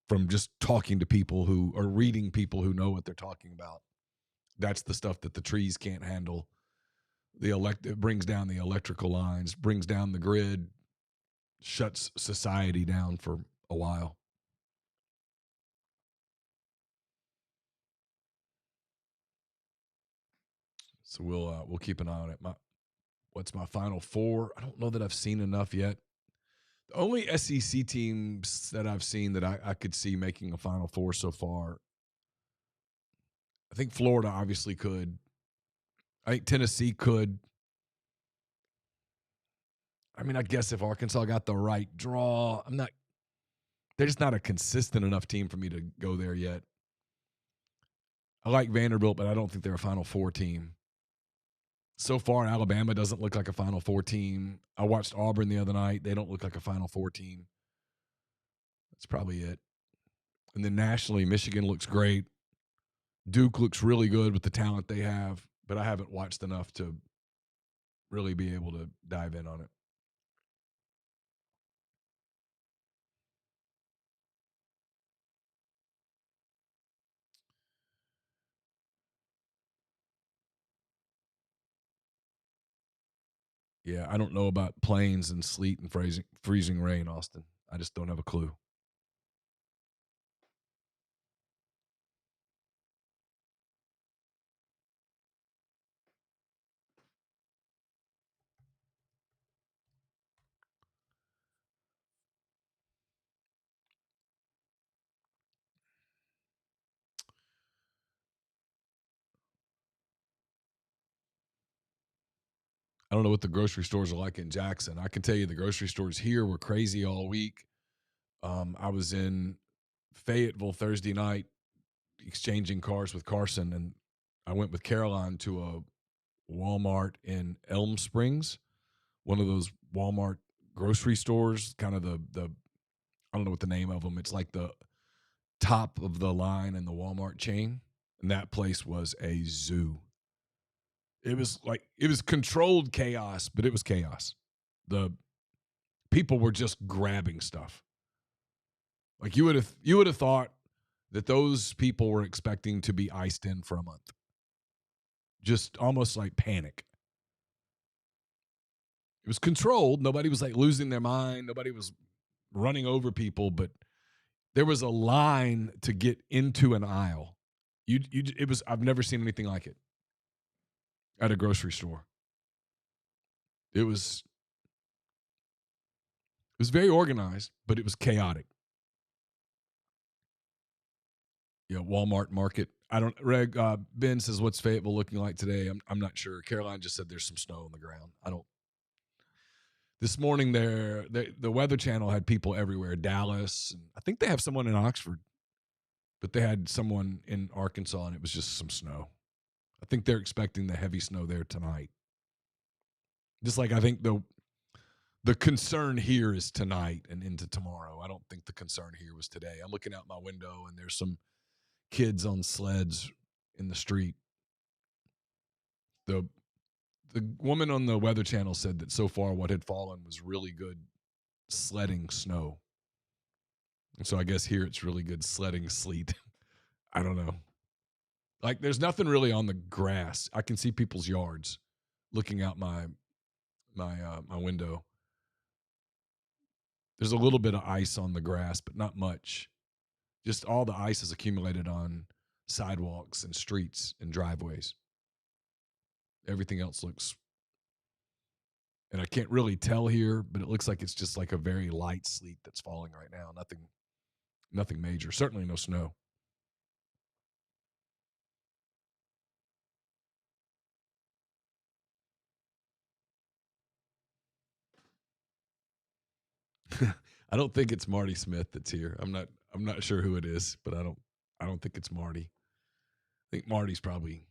From just talking to people who are reading people who know what they're talking about. That's the stuff that the trees can't handle. It brings down the electrical lines, brings down the grid, shuts society down for a while. So we'll keep an eye on it. What's my Final Four? I don't know that I've seen enough yet. The only SEC teams that I've seen that I could see making a Final Four so far, I think Florida obviously could. I think Tennessee could. I mean, I guess if Arkansas got the right draw, they're just not a consistent enough team for me to go there yet. I like Vanderbilt, but I don't think they're a Final Four team. So far, Alabama doesn't look like a Final Four team. I watched Auburn the other night. They don't look like a Final Four team. That's probably it. And then nationally, Michigan looks great. Duke looks really good with the talent they have, but I haven't watched enough to really be able to dive in on it. Yeah, I don't know about plains and sleet and freezing rain, Austin. I just don't have a clue. I don't know what the grocery stores are like in Jackson. I can tell you the grocery stores here were crazy all week. I was in Fayetteville Thursday night exchanging cars with Carson, and I went with Caroline to a Walmart in Elm Springs, one of those Walmart grocery stores, kind of the I don't know what the name of them. It's like the top of the line in the Walmart chain, and that place was a zoo. It was controlled chaos, but it was chaos. The people were just grabbing stuff. Like you would have thought that those people were expecting to be iced in for a month. Just almost like panic. It was controlled. Nobody was like losing their mind. Nobody was running over people, but there was a line to get into an aisle. It was. I've never seen anything like it at a grocery store. It was very organized, but it was chaotic. Yeah, Walmart market. I don't. Reg Ben says, "What's Fayetteville looking like today?" I'm not sure. Caroline just said there's some snow on the ground. I don't. This morning, the Weather Channel had people everywhere. Dallas, and I think they have someone in Oxford, but they had someone in Arkansas, and it was just some snow. I think they're expecting the heavy snow there tonight. Just like I think the concern here is tonight and into tomorrow. I don't think the concern here was today. I'm looking out my window, and there's some kids on sleds in the street. The the woman on the Weather Channel said that so far what had fallen was really good sledding snow. And so I guess here it's really good sledding sleet. I don't know. Like there's nothing really on the grass. I can see people's yards looking out my window. There's a little bit of ice on the grass, but not much. Just all the ice is accumulated on sidewalks and streets and driveways. Everything else looks, and I can't really tell here, but it looks like it's just like a very light sleet that's falling right now. Nothing major. Certainly no snow. I don't think it's Marty Smith that's here. I'm not sure who it is, but I don't think it's Marty. I think Marty's probably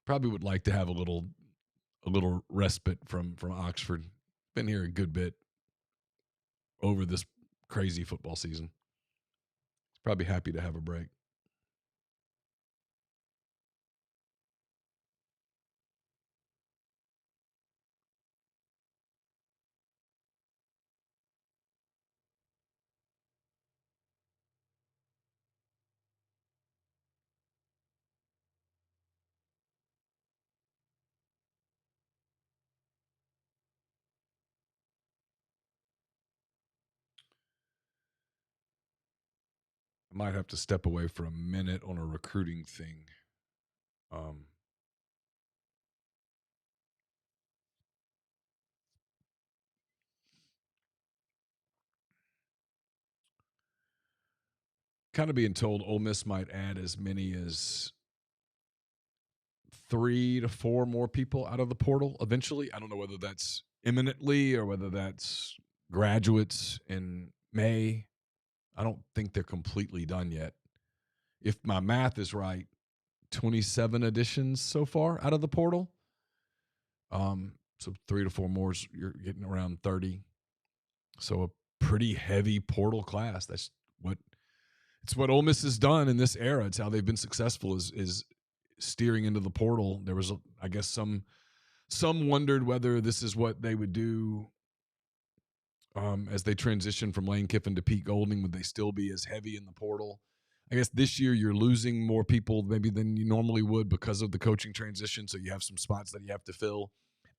would like to have a little respite from Oxford. Been here a good bit over this crazy football season. He's probably happy to have a break. I might have to step away for a minute on a recruiting thing. Um, Kind of being told Ole Miss might add as many as 3 to 4 more people out of the portal eventually. I don't know whether that's imminently or whether that's graduates in May. I don't think they're completely done yet. If my math is right, 27 additions so far out of the portal. So 3 to 4 more, you're getting around 30. So a pretty heavy portal class. It's what Ole Miss has done in this era. It's how they've been successful is steering into the portal. There was, I guess, some wondered whether this is what they would do as they transition from Lane Kiffin to Pete Golding. Would they still be as heavy in the portal? I guess this year you're losing more people maybe than you normally would because of the coaching transition. So you have some spots that you have to fill.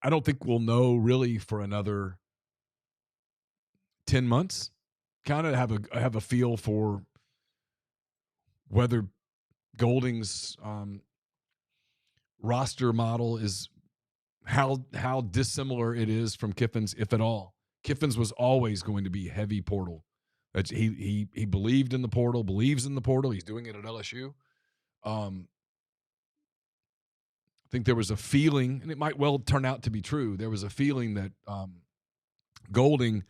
I don't think we'll know really for another 10 months. Kind of have a feel for whether Golding's roster model is how dissimilar it is from Kiffin's, if at all. Kiffin's was always going to be heavy portal. He believed in the portal, believes in the portal. He's doing it at LSU. I think there was a feeling, and it might well turn out to be true. There was a feeling that Golding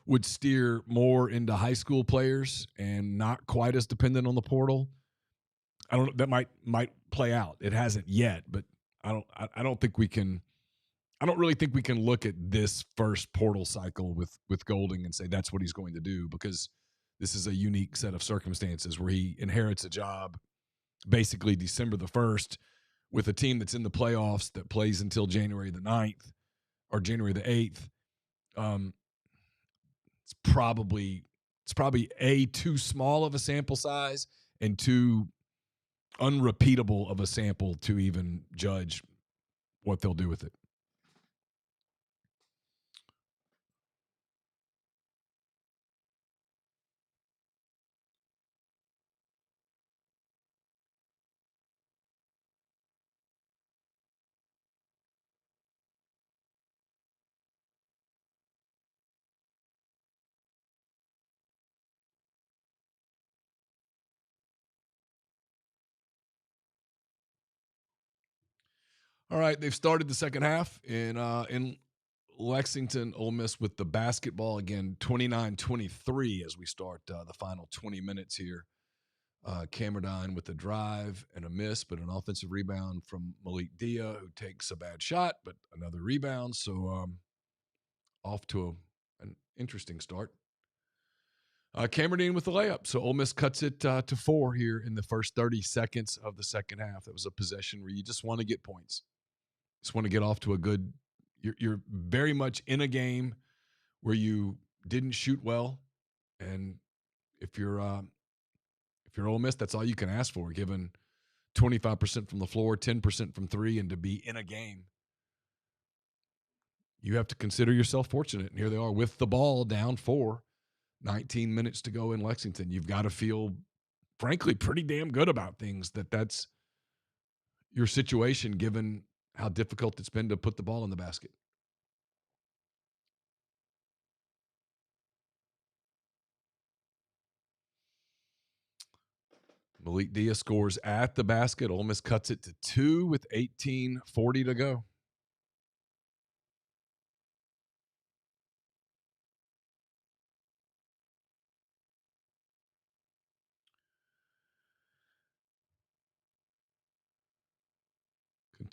would steer more into high school players and not quite as dependent on the portal. I don't know. That might play out. It hasn't yet, but I don't think we can. I don't really think we can look at this first portal cycle with Golding and say that's what he's going to do, because this is a unique set of circumstances where he inherits a job basically December the 1st with a team that's in the playoffs that plays until January the 9th or January the 8th. Um, it's probably too small of a sample size and too unrepeatable of a sample to even judge what they'll do with it. All right, they've started the second half in Lexington, Ole Miss with the basketball again, 29-23 as we start the final 20 minutes here. Camerdine with a drive and a miss, but an offensive rebound from Malik Dia, who takes a bad shot, but another rebound. So off to an interesting start. Camerdine with the layup. So Ole Miss cuts it to 4 here in the first 30 seconds of the second half. That was a possession where you just want to get points. Just want to get off to a good. You're very much in a game where you didn't shoot well, and if you're Ole Miss, that's all you can ask for, given 25% from the floor, 10% from three, and to be in a game. You have to consider yourself fortunate. And here they are with the ball down 4, 19 minutes to go in Lexington. You've got to feel, frankly, pretty damn good about things that's your situation, given how difficult it's been to put the ball in the basket. Malik Dia scores at the basket. Ole Miss cuts it to 2 with 18:40 to go.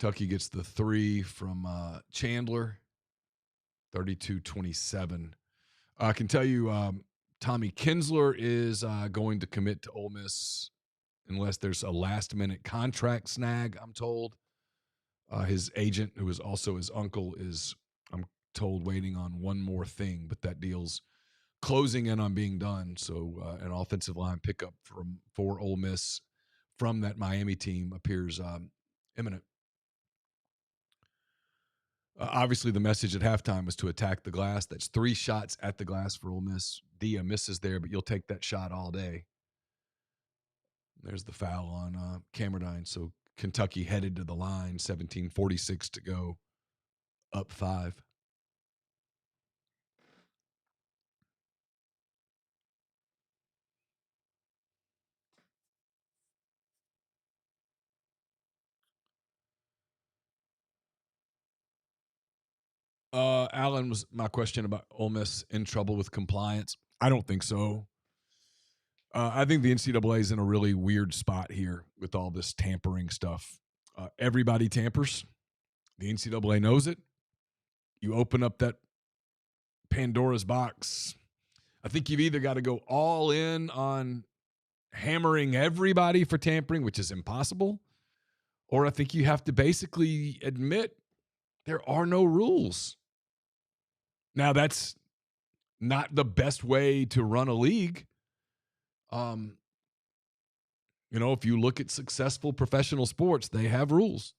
Kentucky gets the 3 from Chandler, 32-27. I can tell you Tommy Kinsler is going to commit to Ole Miss unless there's a last-minute contract snag, I'm told. His agent, who is also his uncle, is, I'm told, waiting on one more thing, but that deal's closing in on being done. So an offensive line pickup for Ole Miss from that Miami team appears imminent. Obviously, the message at halftime was to attack the glass. That's 3 shots at the glass for Ole Miss. Dia misses there, but you'll take that shot all day. There's the foul on Camerdine. So Kentucky headed to the line, 17:46 to go, up 5. Alan, was my question about Ole Miss in trouble with compliance? I don't think so. I think the NCAA is in a really weird spot here with all this tampering stuff. Everybody tampers. The NCAA knows it. You open up that Pandora's box. I think you've either got to go all in on hammering everybody for tampering, which is impossible, or I think you have to basically admit there are no rules. Now, that's not the best way to run a league. If you look at successful professional sports, they have rules.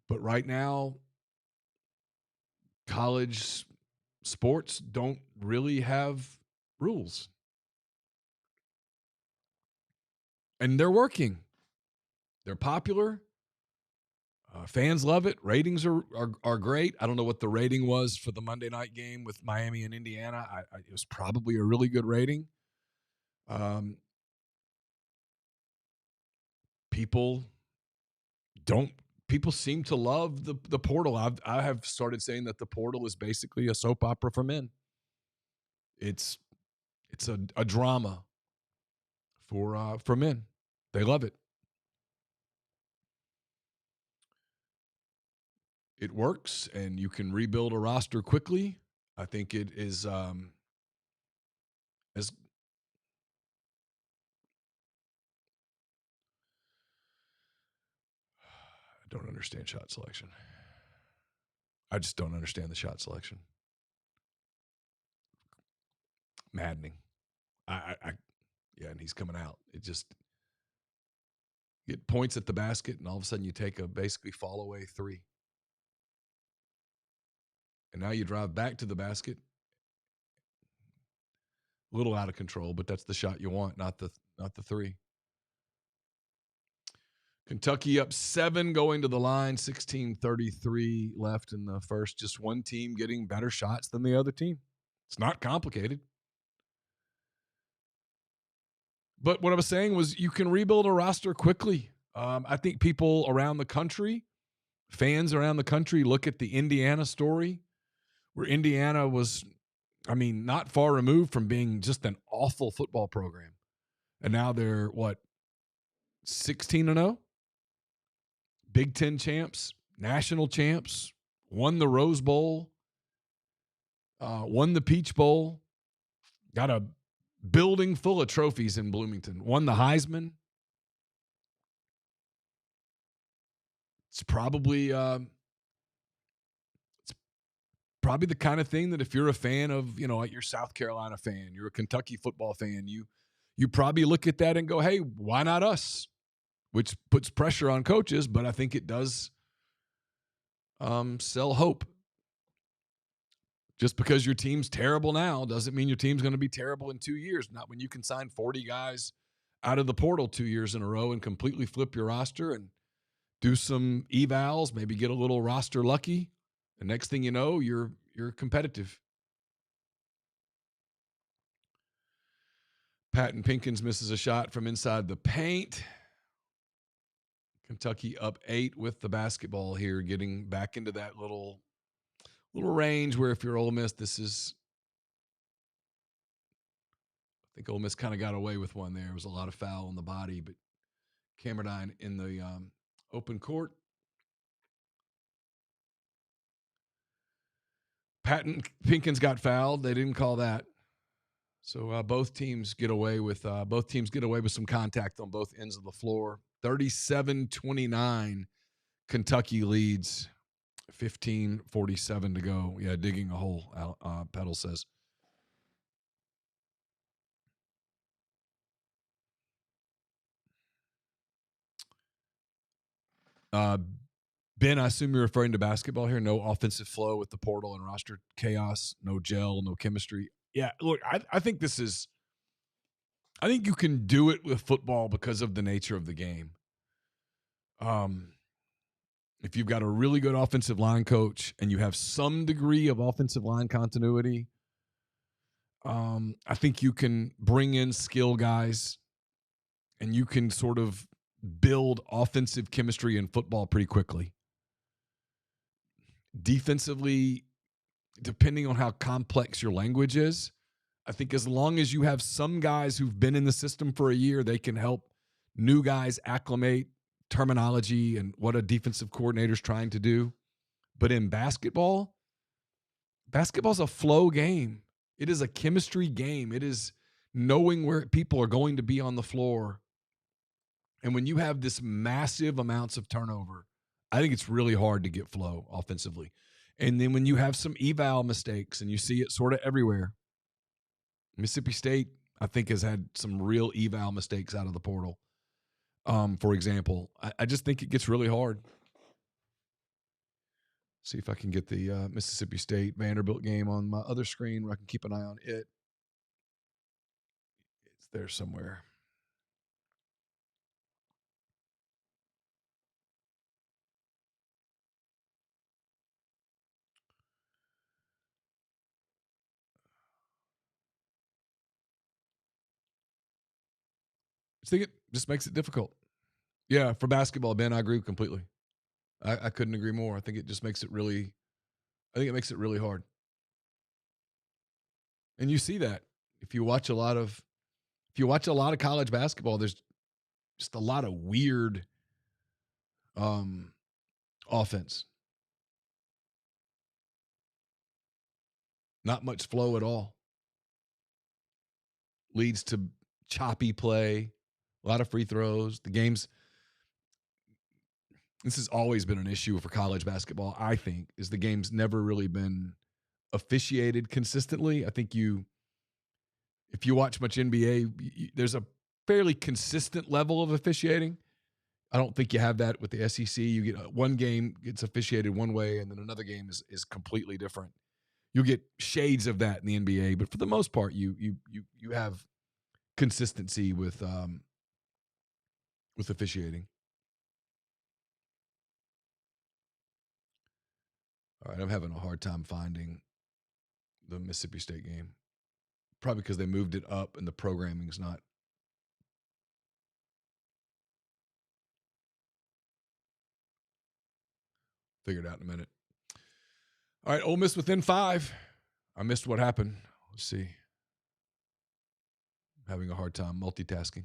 But right now, college sports don't really have rules. And they're working. They're popular. Fans love it. Ratings are great. I don't know what the rating was for the Monday night game with Miami and Indiana. It was probably a really good rating. People seem to love the portal. I have started saying that the portal is basically a soap opera for men. It's a drama for men. They love it. It works, and you can rebuild a roster quickly. I think it is as I don't understand shot selection. I just don't understand the shot selection. Maddening. Yeah, and he's coming out. It just get points at the basket, and all of a sudden you take a basically fall away 3. And now you drive back to the basket. A little out of control, but that's the shot you want, not the 3. Kentucky up 7 going to the line, 16:33 left in the first. Just one team getting better shots than the other team. It's not complicated. But what I was saying was you can rebuild a roster quickly. I think people around the country, fans around the country, look at the Indiana story where Indiana was, not far removed from being just an awful football program. And now they're, 16-0? Big Ten champs, national champs, won the Rose Bowl, won the Peach Bowl, got a building full of trophies in Bloomington, won the Heisman. It's probably the kind of thing that if you're a fan of, like you're a South Carolina fan, you're a Kentucky football fan, you probably look at that and go, hey, why not us? Which puts pressure on coaches, but I think it does sell hope. Just because your team's terrible now doesn't mean your team's going to be terrible in 2 years. Not when you can sign 40 guys out of the portal 2 years in a row and completely flip your roster and do some evals, maybe get a little roster lucky. The next thing you know, you're competitive. Patton Pinkins misses a shot from inside the paint. Kentucky up 8 with the basketball here, getting back into that little range where if you're Ole Miss, this is, I think Ole Miss kind of got away with one there. It was a lot of foul on the body, but Camerdine in the Open court. Patton Pinkins got fouled. They didn't call that. So both teams get away with some contact on both ends of the floor. 37-29, Kentucky leads. 15:47 to go. Yeah, digging a hole. Petal says. Ben, I assume you're referring to basketball here. No offensive flow with the portal and roster chaos. No gel. No chemistry. Yeah, look, I think this is. I think you can do it with football because of the nature of the game. If you've got a really good offensive line coach and you have some degree of offensive line continuity, I think you can bring in skill guys and you can sort of build offensive chemistry in football pretty quickly. Defensively, depending on how complex your language is, I think as long as you have some guys who've been in the system for a year, they can help new guys acclimate terminology and what a defensive coordinator's trying to do. But in basketball's a flow game. It is a chemistry game. It is knowing where people are going to be on the floor. And when you have this massive amounts of turnover, I think it's really hard to get flow offensively. And then when you have some eval mistakes, and you see it sort of everywhere, Mississippi State, I think, has had some real eval mistakes out of the portal. For example, I just think it gets really hard. See if I can get the Mississippi State Vanderbilt game on my other screen where I can keep an eye on it. It's there somewhere. I think it just makes it difficult. Yeah, for basketball, Ben, I agree completely. I couldn't agree more. I think it just makes it really hard. And you see that if you watch a lot of college basketball, there's just a lot of weird offense. Not much flow at all. Leads to choppy play, a lot of free throws. This has always been an issue for college basketball, I think, is the game's never really been officiated consistently. I think if you watch much NBA, there's a fairly consistent level of officiating. I don't think you have that with the SEC. You get one game gets officiated one way, and then another game is completely different. You'll get shades of that in the NBA, but for the most part, you have consistency with officiating. All right, I'm having a hard time finding the Mississippi State game. Probably because they moved it up and the programming's not. Figure it out in a minute. All right, Ole Miss within 5. I missed what happened. Let's see. I'm having a hard time multitasking.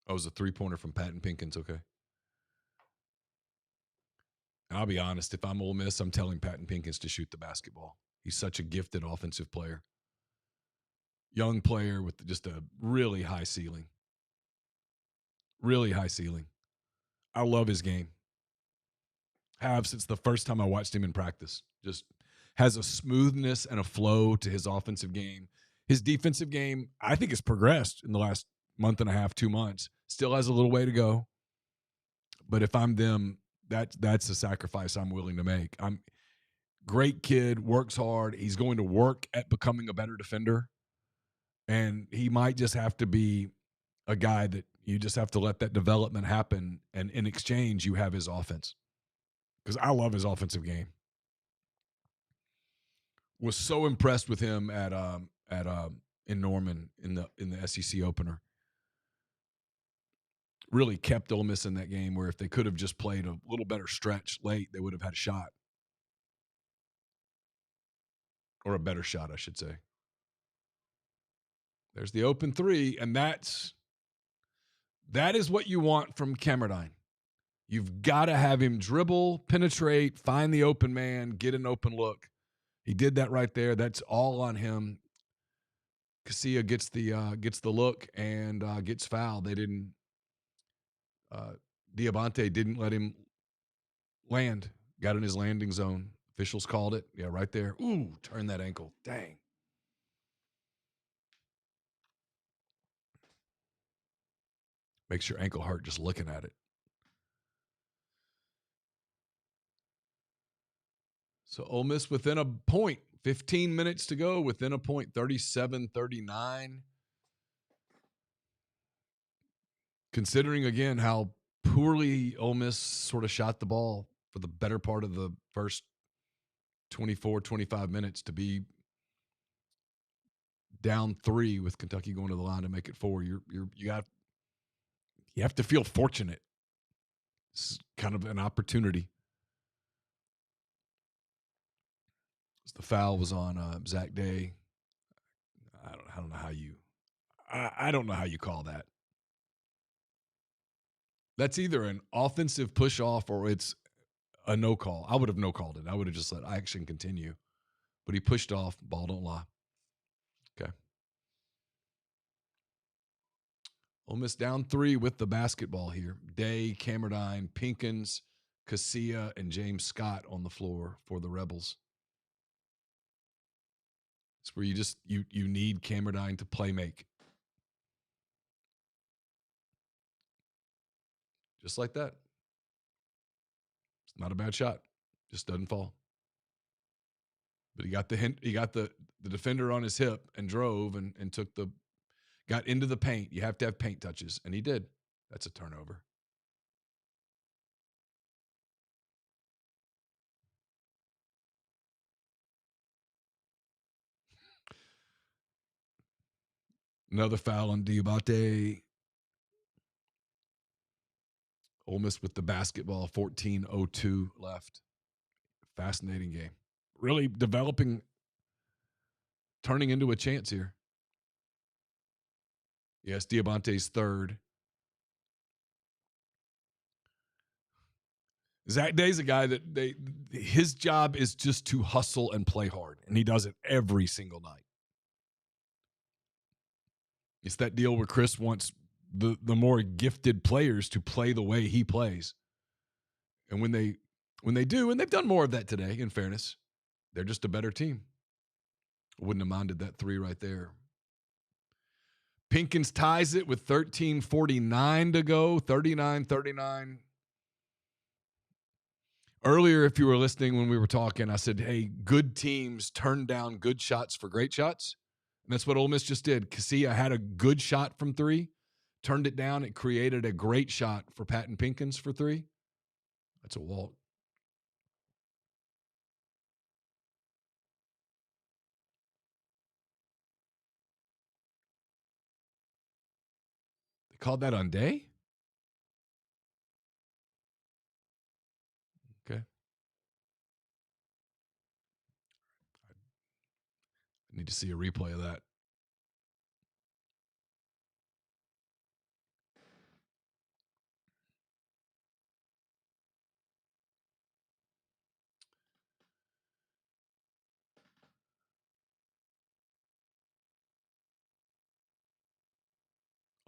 Oh, it was a 3-pointer from Patton Pinkins. Okay. And I'll be honest, if I'm Ole Miss, I'm telling Patton Pinkins to shoot the basketball. He's such a gifted offensive player. Young player with just a really high ceiling. Really high ceiling. I love his game. Have since the first time I watched him in practice. Just has a smoothness and a flow to his offensive game. His defensive game, I think, has progressed in the last month and a half, 2 months. Still has a little way to go. But if I'm them, that's a sacrifice I'm willing to make. I'm great kid, works hard. He's going to work at becoming a better defender. And he might just have to be a guy that you just have to let that development happen. And in exchange, you have his offense. Because I love his offensive game. Was so impressed with him in Norman in the SEC opener. Really kept Ole Miss in that game where if they could have just played a little better stretch late, they would have had a shot. or a better shot, I should say. There's the open three, and that is what you want from Camerdine. You've got to have him dribble, penetrate, find the open man, get an open look. He did that right there. That's all on him. Casilla gets the look and gets fouled. They didn't. Diabate didn't let him land. Got in his landing zone. Officials called it. Yeah, right there. Ooh, turn that ankle. Dang. Makes your ankle hurt just looking at it. So Ole Miss within a point. 15 minutes to go, within a point, 37-39. Considering, again, how poorly Ole Miss sort of shot the ball for the better part of the first 24, 25 minutes, to be down 3 with Kentucky going to the line to make it 4, you have to feel fortunate. It's kind of an opportunity. The foul was on Zach Day. I don't know how you call that. That's either an offensive push off or it's a no call. I would have no called it. I would have just let action continue. But he pushed off. Ball don't lie. Okay. Ole Miss down 3 with the basketball here. Day, Camerdine, Pinkins, Casilla, and James Scott on the floor for the Rebels. It's where you need Camerdine to play make. Just like that. It's not a bad shot. Just doesn't fall. But he got the defender on his hip and drove and got into the paint. You have to have paint touches, and he did. That's a turnover. Another foul on Diabate. Ole Miss with the basketball, 14:02 left. Fascinating game. Really developing, turning into a chance here. Yes, Diabante's third. Zach Day's a guy that his job is just to hustle and play hard, and he does it every single night. It's that deal where Chris wants the more gifted players to play the way he plays. And when they do, and they've done more of that today, in fairness, they're just a better team. Wouldn't have minded that 3 right there. Pinkins ties it with 13:49 to go, 39-39. Earlier, if you were listening when we were talking, I said, hey, good teams turn down good shots for great shots. And that's what Ole Miss just did. Casilla had a good shot from 3, turned it down. It created a great shot for Patton Pinkins for 3. That's a walk. They called that on Day? Okay. I need to see a replay of that.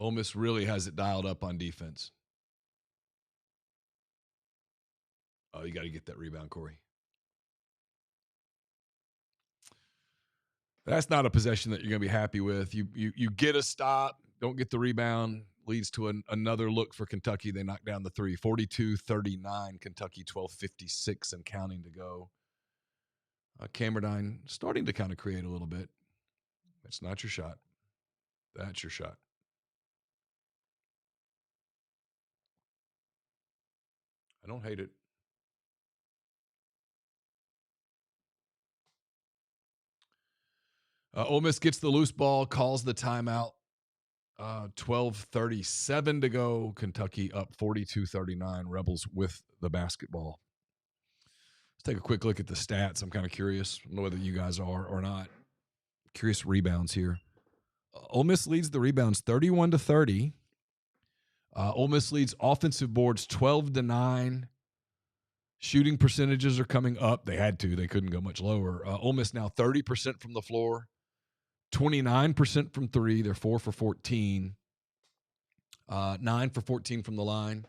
Ole Miss really has it dialed up on defense. Oh, you got to get that rebound, Corey. That's not a possession that you're going to be happy with. You get a stop, don't get the rebound, leads to another look for Kentucky. They knock down the 3. 42-39, Kentucky 12:56 and counting to go. Camerdine starting to kind of create a little bit. That's not your shot. That's your shot. I don't hate it. Ole Miss gets the loose ball, calls the timeout. 12:37 to go. Kentucky up 42-39. Rebels with the basketball. take a quick look at the stats. I'm kind of curious. I don't know whether you guys are or not. Curious rebounds here. Ole Miss leads the rebounds 31-30. Ole Miss leads offensive boards 12-9. Shooting percentages are coming up. They had to. They couldn't go much lower. Ole Miss now 30% from the floor, 29% from three. They're 4 for 14. 9 for 14 from the line.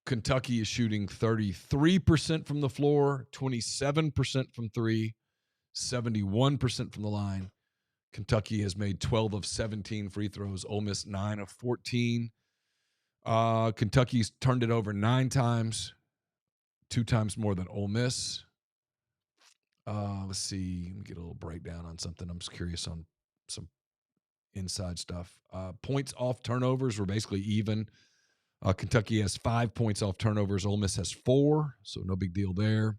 Kentucky is shooting 33% from the floor, 27% from three, 71% from the line. Kentucky has made 12 of 17 free throws. Ole Miss 9 of 14. Kentucky's turned it over 9 times, 2 times more than Ole Miss. Let's see. Let me get a little breakdown on something. I'm just curious on some inside stuff. Points off turnovers were basically even. Kentucky has 5 points off turnovers. Ole Miss has 4, so no big deal there.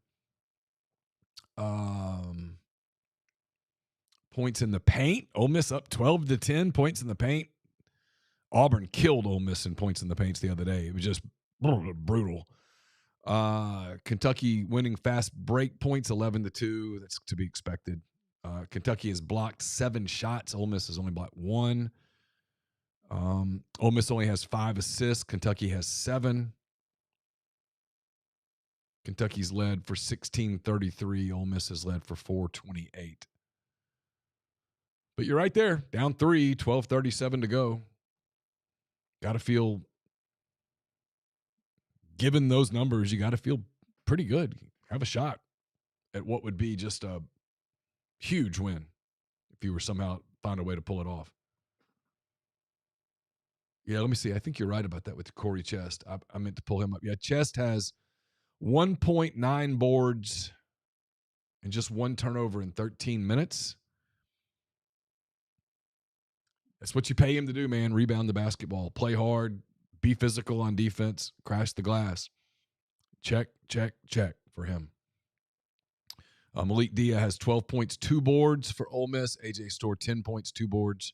Points in the paint. Ole Miss up 12-10 points in the paint. Auburn killed Ole Miss in points in the paints the other day. It was just brutal. Kentucky winning fast break points 11-2. That's to be expected. Kentucky has blocked 7 shots. Ole Miss has only blocked 1. Ole Miss only has 5 assists. Kentucky has 7. Kentucky's led for 16-33. Ole Miss has led for 4-28. But you're right there. Down 3, 12:37 to go. Got to feel, given those numbers, you got to feel pretty good. Have a shot at what would be just a huge win if you were somehow find a way to pull it off. Yeah, let me see. I think you're right about that with Corey Chest. I meant to pull him up. Yeah, Chest has 1.9 boards and just 1 turnover in 13 minutes. That's what you pay him to do, man. Rebound the basketball. Play hard. Be physical on defense. Crash the glass. Check, check, check for him. Malik Dia has 12 points, 2 boards for Ole Miss. AJ Storr, 10 points, 2 boards.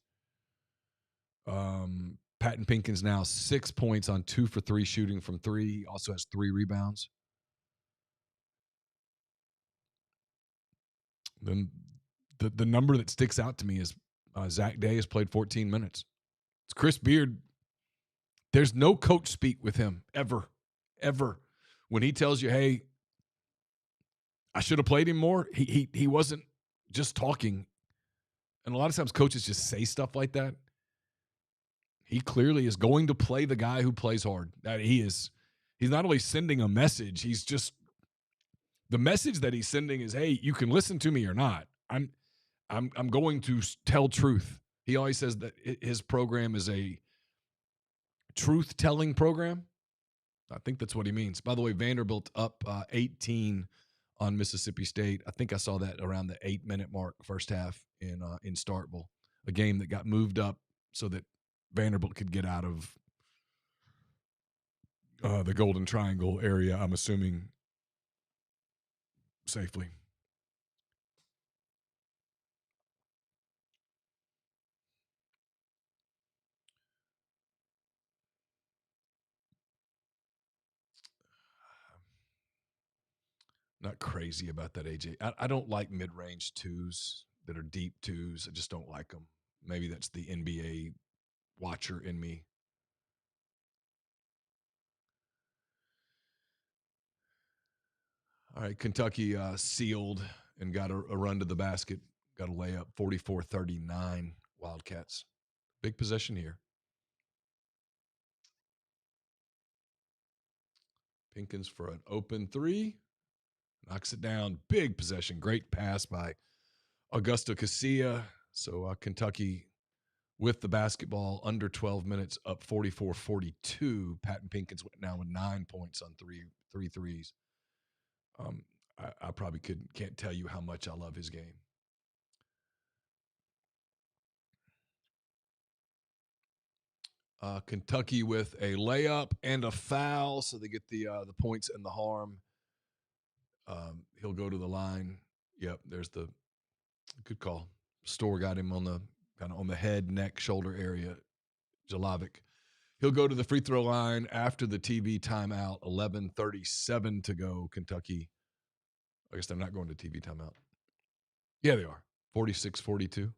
Patton Pinkins now 6 points on 2 for 3 shooting from 3. He also has 3 rebounds. Then the number that sticks out to me is Zach Day has played 14 minutes. It's Chris Beard. There's no coach speak with him ever. When he tells you, hey, I should have played him more, he wasn't just talking. And a lot of times coaches just say stuff like that. He clearly is going to play the guy who plays hard. He's not only sending a message, he's just, the message that he's sending is, hey, you can listen to me or not. I'm going to tell truth. He always says that his program is a truth-telling program. I think that's what he means. By the way, Vanderbilt up 18 on Mississippi State. I think I saw that around the 8-minute mark, first half in Starkville, a game that got moved up so that Vanderbilt could get out of the Golden Triangle area, I'm assuming, safely. Not crazy about that, AJ. I don't like mid-range twos that are deep twos. I just don't like them. Maybe that's the NBA watcher in me. All right, Kentucky sealed and got a run to the basket. Got a layup, 44-39 Wildcats. Big possession here. Pinkins for an open 3. Knocks it down. Big possession. Great pass by Augusto Casilla. So Kentucky with the basketball under 12 minutes, up 44-42. Patton Pinkins went now with 9 points on three threes. I probably can't tell you how much I love his game. Kentucky with a layup and a foul, so they get the points and the harm. He'll go to the line. Yep, there's the good call. Storr got him on the kind of on the head, neck, shoulder area. Jalovic. He'll go to the free throw line after the TV timeout. 11:37 to go. Kentucky I guess they're not going to TV timeout. Yeah, they are. 46-42.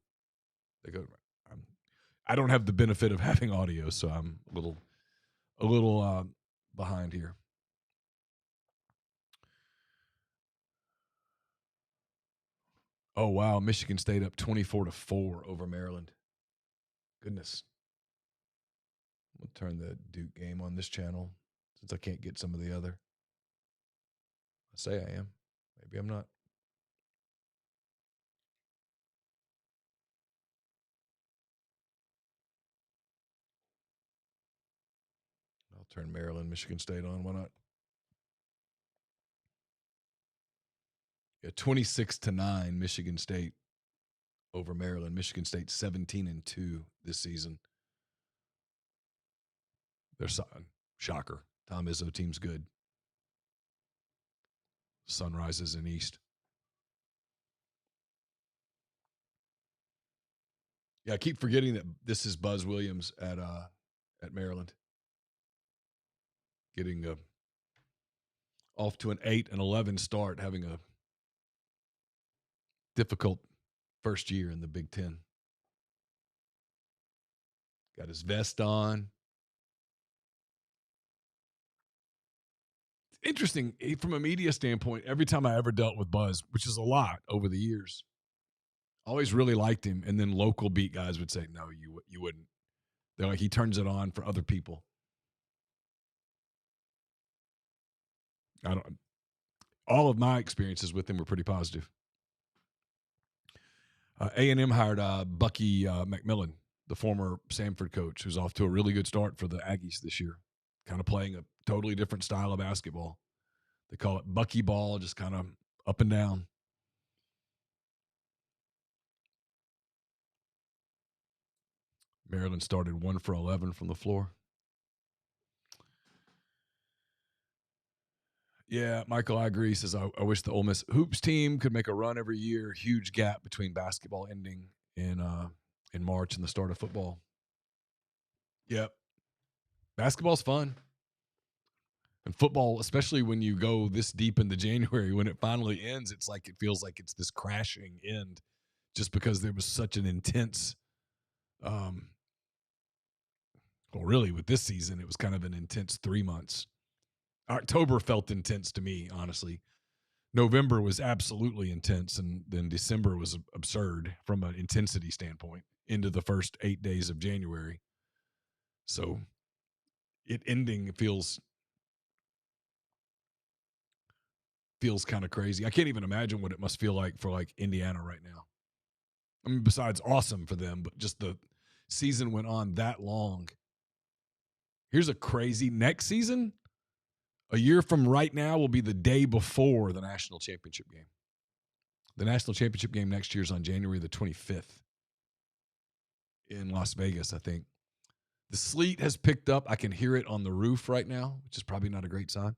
They go. I don't have the benefit of having audio, so I'm a little behind here. Oh wow, Michigan State up 24-4 over Maryland. Goodness. We'll turn the Duke game on this channel since I can't get some of the other. I say I am. Maybe I'm not. I'll turn Maryland, Michigan State on. Why not? Yeah, 26-9, Michigan State over Maryland. Michigan State 17-2 this season. They're shocker. Tom Izzo team's good. Sun rises in East. Yeah, I keep forgetting that this is Buzz Williams at Maryland, getting off to an 8-11 start, having a difficult first year in the Big Ten. Got his vest on. Interesting from a media standpoint. Every time I ever dealt with Buzz, which is a lot over the years, always really liked him. And then local beat guys would say, "No, you wouldn't." They're like, he turns it on for other people. I don't. All of my experiences with him were pretty positive. A&M hired Bucky McMillan, the former Samford coach, who's off to a really good start for the Aggies this year, kind of playing a totally different style of basketball. They call it Bucky ball, just kind of up and down. Maryland started 1 for 11 from the floor. Yeah, Michael, I agree. He says, I wish the Ole Miss hoops team could make a run every year. Huge gap between basketball ending in March and the start of football. Yep. Basketball's fun. And football, especially when you go this deep into January, when it finally ends, it's like it feels like it's this crashing end just because there was such an intense well, really with this season, it was kind of an intense 3 months. October felt intense to me, honestly. November was absolutely intense, and then December was absurd from an intensity standpoint into the first 8 days of January. So it ending feels kind of crazy. I can't even imagine what it must feel like for like Indiana right now. I mean, besides awesome for them, but just the season went on that long. Here's a crazy next season. A year from right now will be the day before the national championship game. The national championship game next year is on January the 25th in Las Vegas, I think. The sleet has picked up. I can hear it on the roof right now, which is probably not a great sign.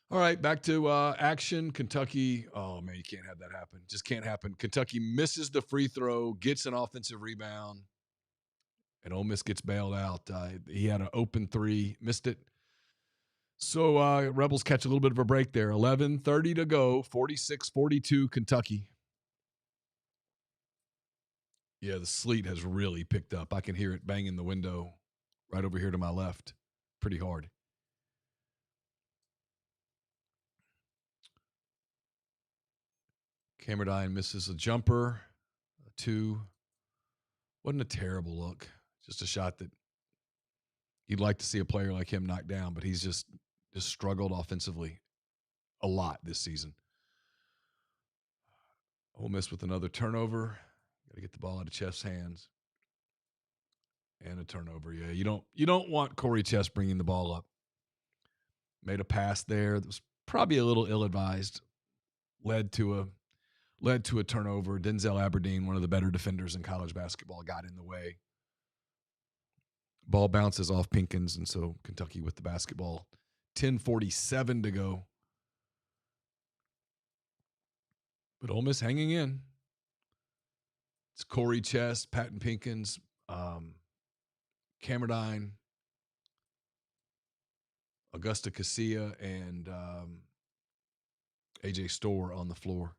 All right, back to action. Kentucky. Oh, man, you can't have that happen. Just can't happen. Kentucky misses the free throw, gets an offensive rebound, and Ole Miss gets bailed out. He had an open three, missed it. So Rebels catch a little bit of a break there. 11:30 to go, 46-42 Kentucky. Yeah, the sleet has really picked up. I can hear it banging the window right over here to my left pretty hard. Camerdine misses a jumper. A 2. Wasn't a terrible look. Just a shot that you'd like to see a player like him knock down, but he's just struggled offensively a lot this season. Ole Miss with another turnover. Got to get the ball out of Chest's hands. And a turnover. Yeah, you don't want Corey Chest bringing the ball up. Made a pass there that was probably a little ill-advised. Led to a turnover. Denzel Aberdeen, one of the better defenders in college basketball, got in the way. Ball bounces off Pinkins, and so Kentucky with the basketball. 10:47 to go. But Ole Miss hanging in. It's Corey Chest, Patton Pinkins, Camerdine, Augusta Casilla and AJ Storr on the floor.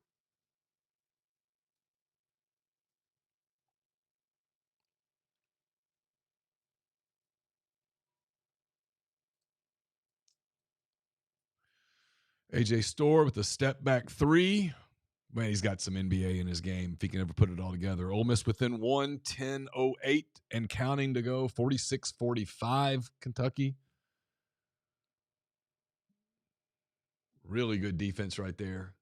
AJ Storr with a step back three. Man, he's got some NBA in his game if he can ever put it all together. Ole Miss within 10:08 and counting to go, 46-45 Kentucky. Really good defense right there.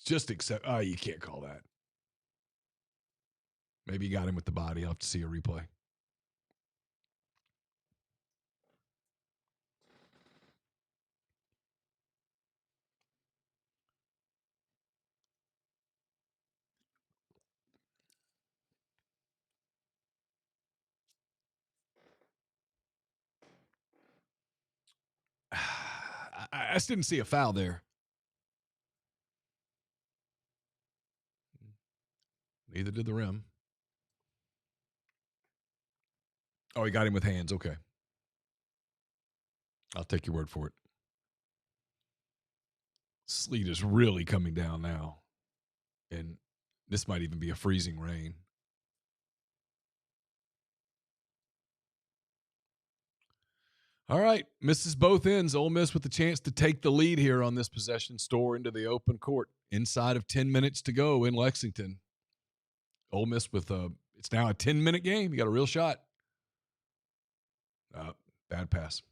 Just accept. Oh, you can't call that. Maybe you got him with the body. I'll have to see a replay. I just didn't see a foul there. Neither did the rim. Oh, he got him with hands. Okay. I'll take your word for it. Sleet is really coming down now. And this might even be a freezing rain. All right. Misses both ends. Ole Miss with the chance to take the lead here on this possession. Storr into the open court. Inside of 10 minutes to go in Lexington. Ole Miss with it's now a 10-minute game. You got a real shot. Bad pass.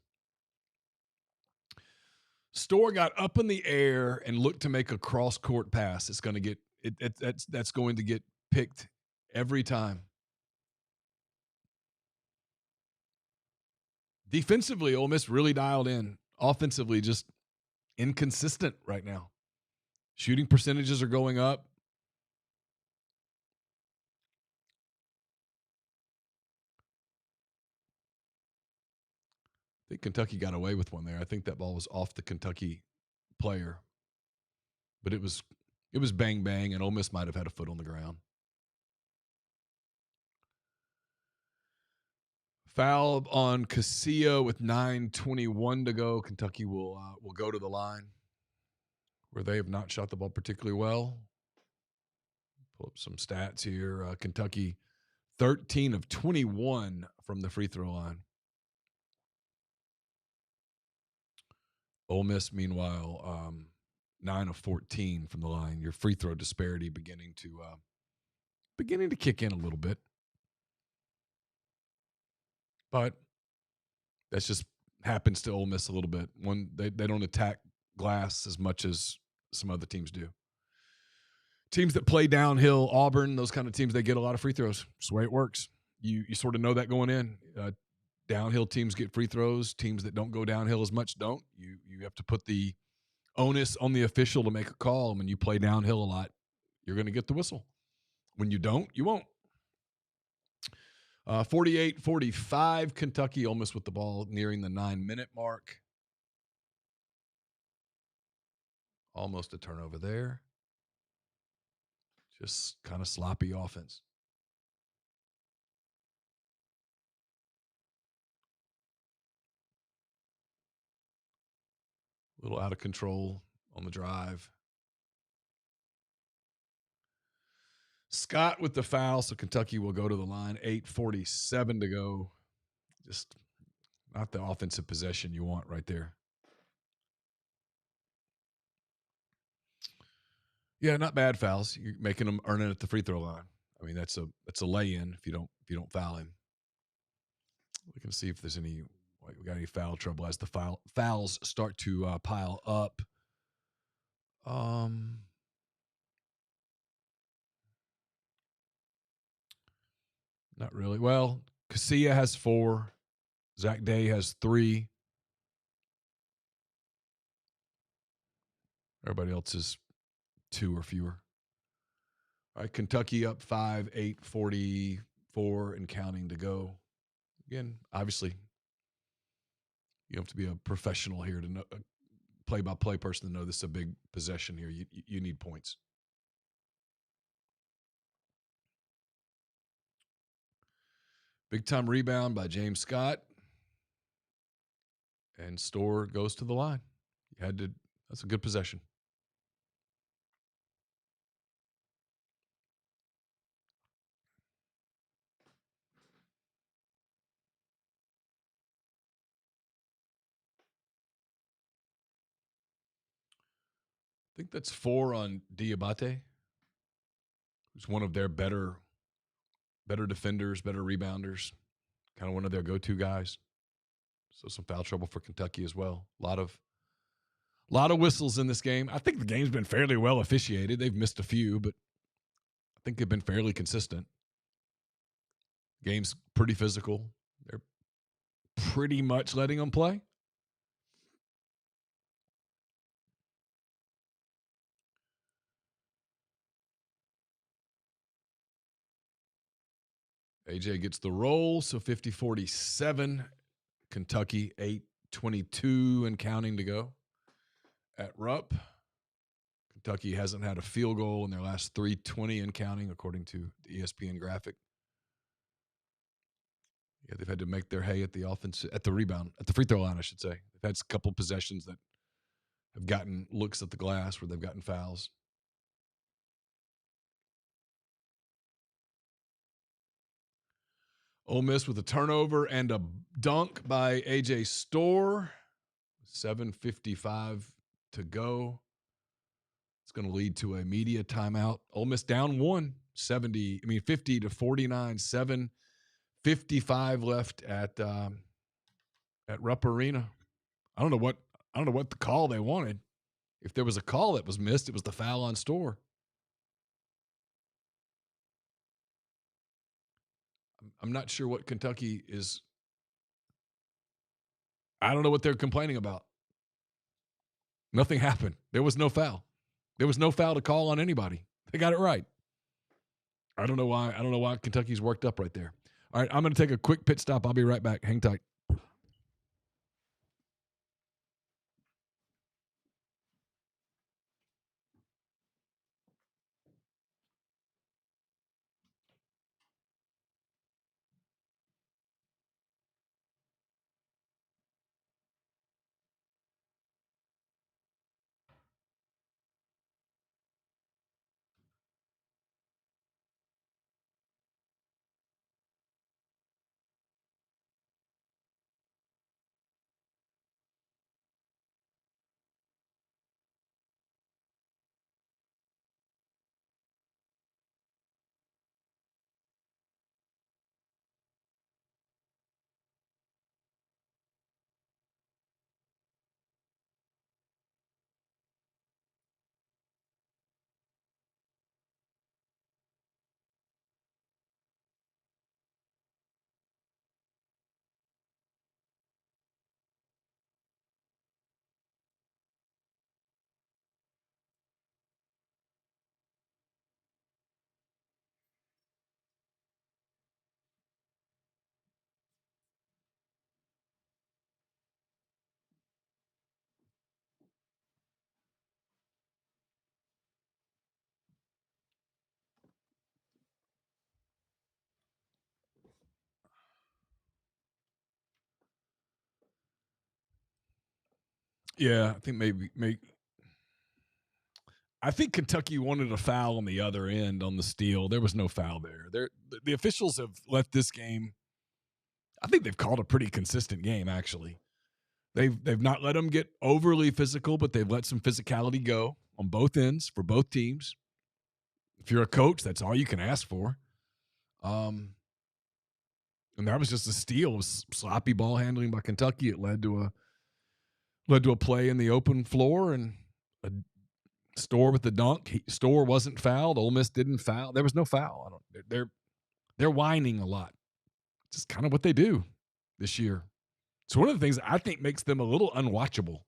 Storr got up in the air and looked to make a cross-court pass. It's going to get that's going to get picked every time. Defensively, Ole Miss really dialed in. Offensively, just inconsistent right now. Shooting percentages are going up. I think Kentucky got away with one there. I think that ball was off the Kentucky player. But it was bang bang, and Ole Miss might have had a foot on the ground. Foul on Casilla with 9:21 to go. Kentucky will go to the line where they have not shot the ball particularly well. Pull up some stats here. Kentucky 13 of 21 from the free throw line. Ole Miss, meanwhile, 9 of 14 from the line. Your free throw disparity beginning to kick in a little bit. But that's just happens to Ole Miss a little bit. When they don't attack glass as much as some other teams do. Teams that play downhill, Auburn, those kind of teams, they get a lot of free throws. That's the way it works. You sort of know that going in. Downhill teams get free throws. Teams that don't go downhill as much don't. You have to put the onus on the official to make a call. And when you play downhill a lot, you're going to get the whistle. When you don't, you won't. 48-45, Kentucky, Ole Miss with the ball nearing the 9-minute mark. Almost a turnover there. Just kind of sloppy offense. A little out of control on the drive. Scott with the foul, so Kentucky will go to the line. 8:47 to go. Just not the offensive possession you want right there. Yeah, not bad fouls. You're making them earn it at the free throw line. I mean, that's a lay-in if you don't foul him. We can see if there's any we got any foul trouble as the fouls start to pile up. Not really. Well, Casilla has 4. Zach Day has 3. Everybody else is 2 or fewer. All right, Kentucky up 5, 8:44 and counting to go. Again, obviously, you have to be a professional here to know, a play-by-play person to know this is a big possession here. You need points. Big time rebound by James Scott. and Store goes to the line. You had to. That's a good possession. I think that's 4 on Diabate, who's one of their better defenders, better rebounders, kind of one of their go-to guys. So some foul trouble for Kentucky as well. A lot of whistles in this game. I think the game's been fairly well officiated. They've missed a few, but I think they've been fairly consistent. Game's pretty physical. They're pretty much letting them play. AJ gets the roll, so 50-47. Kentucky 8:22 and counting to go at Rupp. Kentucky hasn't had a field goal in their last 3:20 and counting, according to the ESPN graphic. Yeah, they've had to make their hay at the free throw line, I should say. They've had a couple possessions that have gotten looks at the glass where they've gotten fouls. Ole Miss with a turnover and a dunk by A.J. Store. 7:55 to go. It's going to lead to a media timeout. Ole Miss down 50 to 49, 7:55 left at Rupp Arena. I don't know what the call they wanted. If there was a call that was missed, it was the foul on Store. I'm not sure what Kentucky is. I don't know what they're complaining about. Nothing happened. There was no foul. There was no foul to call on anybody. They got it right. I don't know why Kentucky's worked up right there. All right, I'm going to take a quick pit stop. I'll be right back. Hang tight. Yeah, I think maybe I think Kentucky wanted a foul on the other end on the steal. There was no foul there. The officials have let this game. I think they've called a pretty consistent game. Actually, they've not let them get overly physical, but they've let some physicality go on both ends for both teams. If you're a coach, that's all you can ask for. And that was just a steal. It was sloppy ball handling by Kentucky. It led to a play in the open floor and a Store with the dunk. Store wasn't fouled. Ole Miss didn't foul. There was no foul. They're whining a lot. It's just kind of what they do this year. It's one of the things I think makes them a little unwatchable.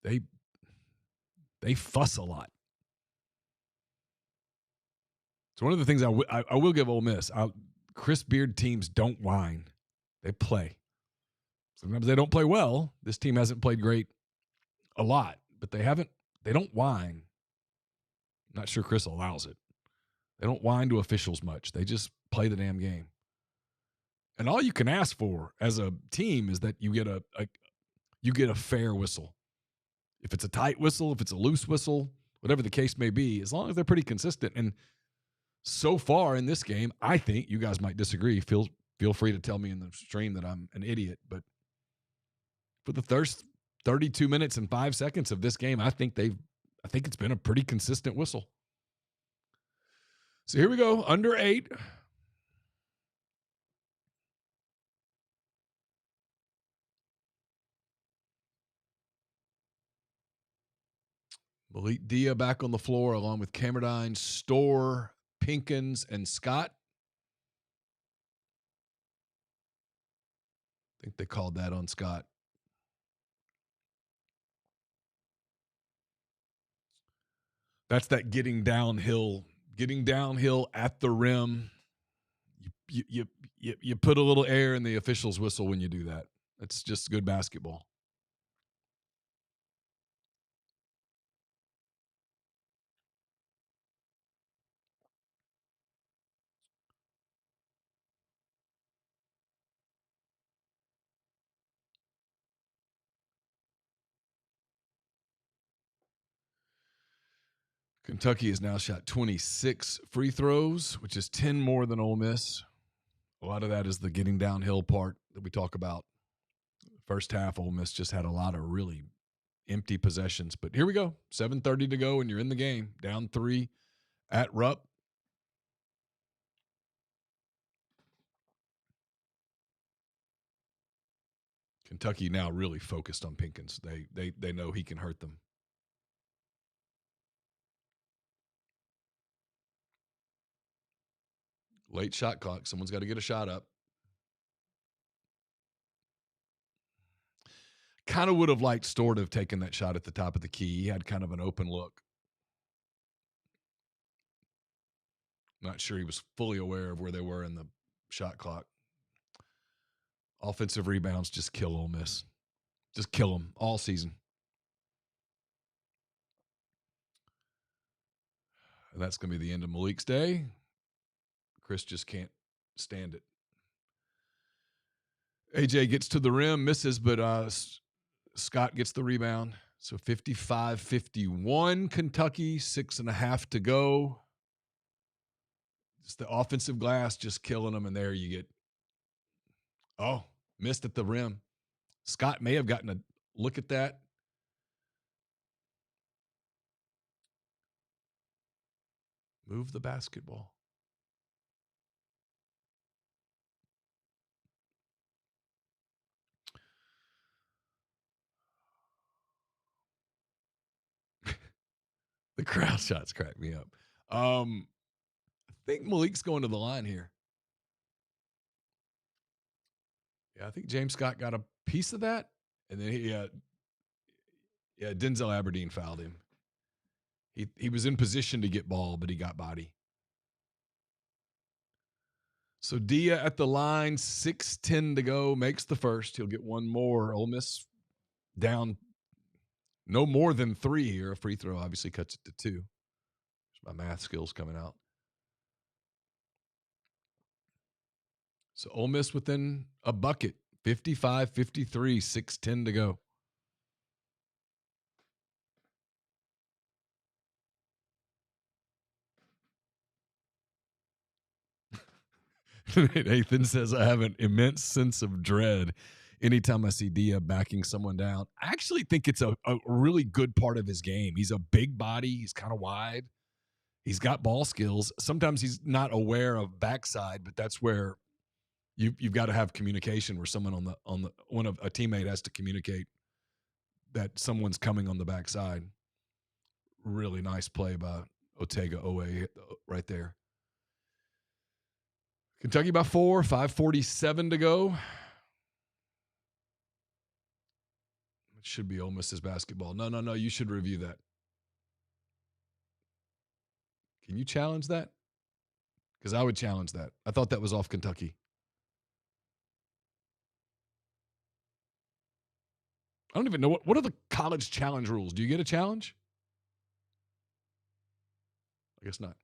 They fuss a lot. It's one of the things I will give Ole Miss. Chris Beard teams don't whine. They play. Sometimes they don't play well. This team hasn't played great a lot, but they don't whine. I'm not sure Chris allows it. They don't whine to officials much. They just play the damn game. And all you can ask for as a team is that you get a fair whistle. If it's a tight whistle, if it's a loose whistle, whatever the case may be, as long as they're pretty consistent. And so far in this game, I think you guys might disagree. Feel free to tell me in the stream that I'm an idiot, but for the first 32 minutes and 5 seconds of this game, I think it's been a pretty consistent whistle. So here we go, under 8. Malik Dia back on the floor along with Camerdine, Storr, Pinkins, and Scott. I think they called that on Scott. That's that getting downhill at the rim. You put a little air in the official's whistle when you do that. It's just good basketball. Kentucky has now shot 26 free throws, which is 10 more than Ole Miss. A lot of that is the getting downhill part that we talk about. First half, Ole Miss just had a lot of really empty possessions. But here we go. 7:30 to go, and you're in the game. Down 3 at Rupp. Kentucky now really focused on Pinkins. They know he can hurt them. Late shot clock. Someone's got to get a shot up. Kind of would have liked Storr to have taken that shot at the top of the key. He had kind of an open look. Not sure he was fully aware of where they were in the shot clock. Offensive rebounds just kill Ole Miss. Just kill them all season. And that's going to be the end of Malik's day. Chris just can't stand it. AJ gets to the rim, misses, but Scott gets the rebound. So 55-51 Kentucky, 6.5 to go. It's the offensive glass just killing them, and there you get, missed at the rim. Scott may have gotten a look at that. Move the basketball. The crowd shots crack me up. I think Malik's going to the line here. Yeah, I think James Scott got a piece of that. And then Denzel Aberdeen fouled him. He was in position to get ball, but he got body. So Dia at the line, 6:10 to go, makes the first. He'll get one more. Ole Miss down no more than 3 here. A free throw obviously cuts it to 2. My math skills coming out. So Ole Miss within a bucket, 55-53, 6:10 to go. Nathan says, I have an immense sense of dread anytime I see Dia backing someone down. I actually think it's a really good part of his game. He's a big body. He's kind of wide. He's got ball skills. Sometimes he's not aware of backside, but that's where you've got to have communication where someone on the one of a teammate has to communicate that someone's coming on the backside. Really nice play by Otega Owe right there. Kentucky by 4, 5:47 to go. It should be Ole Miss's basketball. No. You should review that. Can you challenge that? Because I would challenge that. I thought that was off Kentucky. I don't even know what are the college challenge rules. Do you get a challenge? I guess not.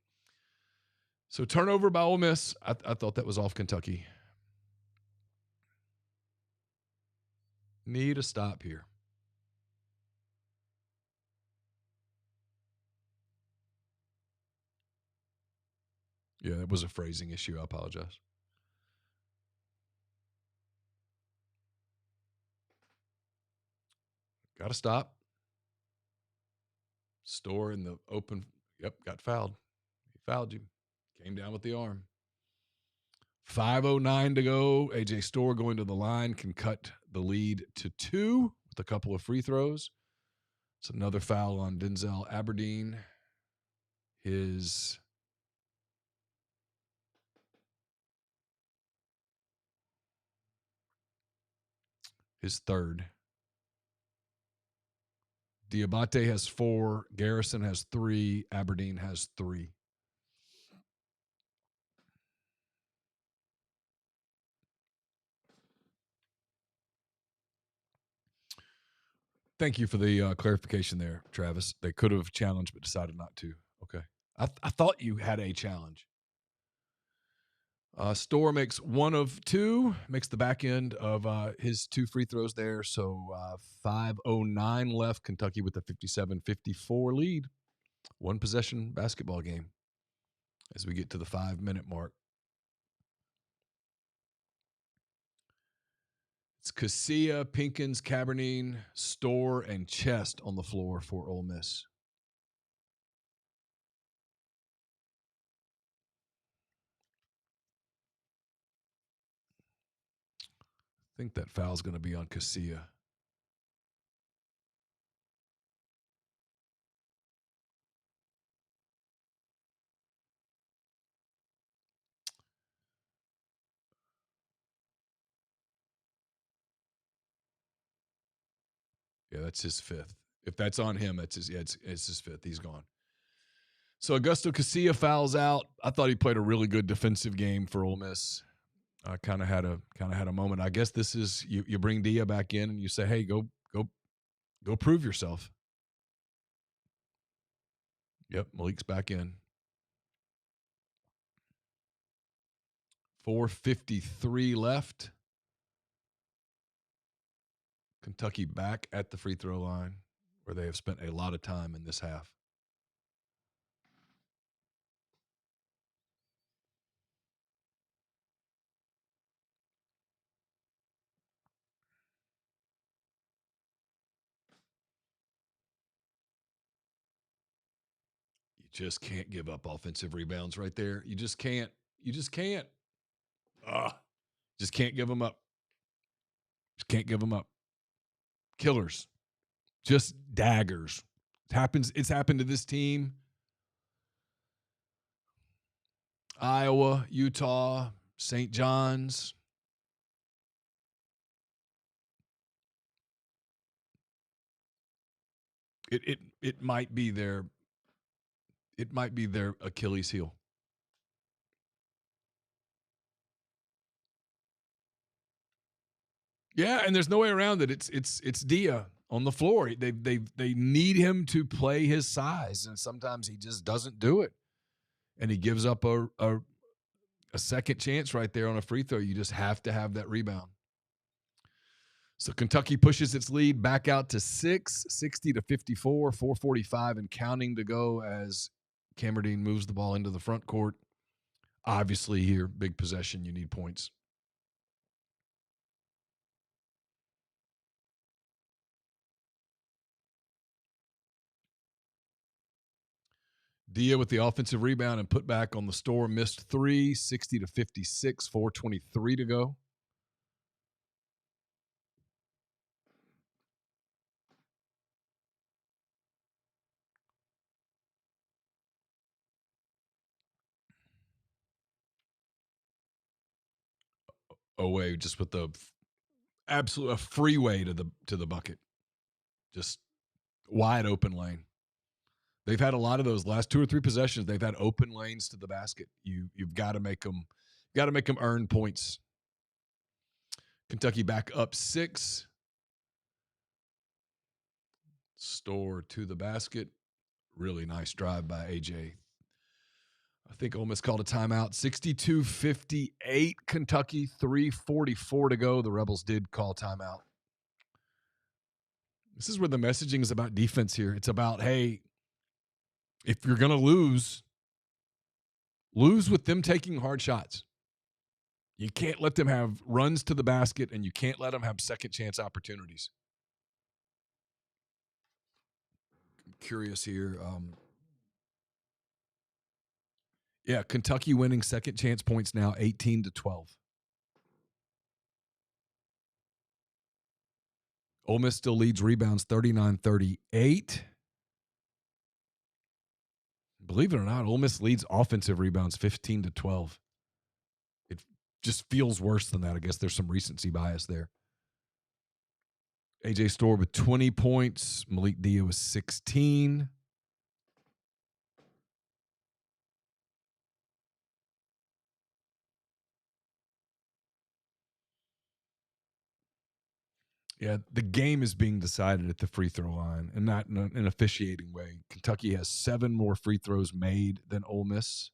So turnover by Ole Miss. I thought that was off Kentucky. Need a stop here. Yeah, that was a phrasing issue. I apologize. Got to stop. Store in the open. Yep, got fouled. He fouled you. Came down with the arm. 5:09 to go. AJ Store going to the line can cut the lead to 2 with a couple of free throws. It's another foul on Denzel Aberdeen. His third. Diabate has 4. Garrison has 3. Aberdeen has 3. Thank you for the clarification there, Travis. They could have challenged but decided not to. Okay. I thought you had a challenge. Store makes 1 of 2, makes the back end of his 2 free throws there. So 5:09 left. Kentucky with a 57-54 lead. 1 possession basketball game as we get to the 5-minute mark. It's Casilla, Pinkins, Cabernine, Store, and Chest on the floor for Ole Miss. I think that foul's going to be on Casilla. Yeah, that's his 5th. If that's on him, that's his. Yeah, it's his 5th. He's gone. So Augusto Casilla fouls out. I thought he played a really good defensive game for Ole Miss. I kind of had a moment. I guess this is you bring Dia back in and you say, hey, go prove yourself. Yep, Malik's back in. 4:53 left. Kentucky back at the free throw line where they have spent a lot of time in this half. You just can't give up offensive rebounds right there. You just can't. You just can't. Just can't give them up. Just can't give them up. Killers. Just daggers. It's happened to this team. Iowa, Utah, St. John's. It might be their Achilles heel. Yeah, and there's no way around it. It's Dia on the floor. They need him to play his size, and sometimes he just doesn't do it, and he gives up a second chance right there on a free throw. You just have to have that rebound. So Kentucky pushes its lead back out to 6, 60-54, 4:45 and counting to go as Camerdine moves the ball into the front court. Obviously here, big possession, you need points. Dia with the offensive rebound and put back on the Store. Missed 3, 60-56, 4:23 to go. Away just with the absolute a freeway to the bucket. Just wide open lane. They've had a lot of those last 2 or 3 possessions. They've had open lanes to the basket. You've got to make them earn points. Kentucky back up 6. Store to the basket. Really nice drive by AJ. I think Ole Miss called a timeout. 62-58 Kentucky, 3:44 to go. The Rebels did call timeout. This is where the messaging is about defense here. It's about, hey, if you're going to lose with them taking hard shots. You can't let them have runs to the basket, and you can't let them have second chance opportunities. I'm curious here. Yeah, Kentucky winning second chance points now 18-12. Ole Miss still leads rebounds 39-38. Believe it or not, Ole Miss leads offensive rebounds 15-12. It just feels worse than that. I guess there's some recency bias there. AJ Storr with 20 points. Malik Dia with 16. Yeah, the game is being decided at the free throw line and not in an officiating way. Kentucky has 7 more free throws made than Ole Miss.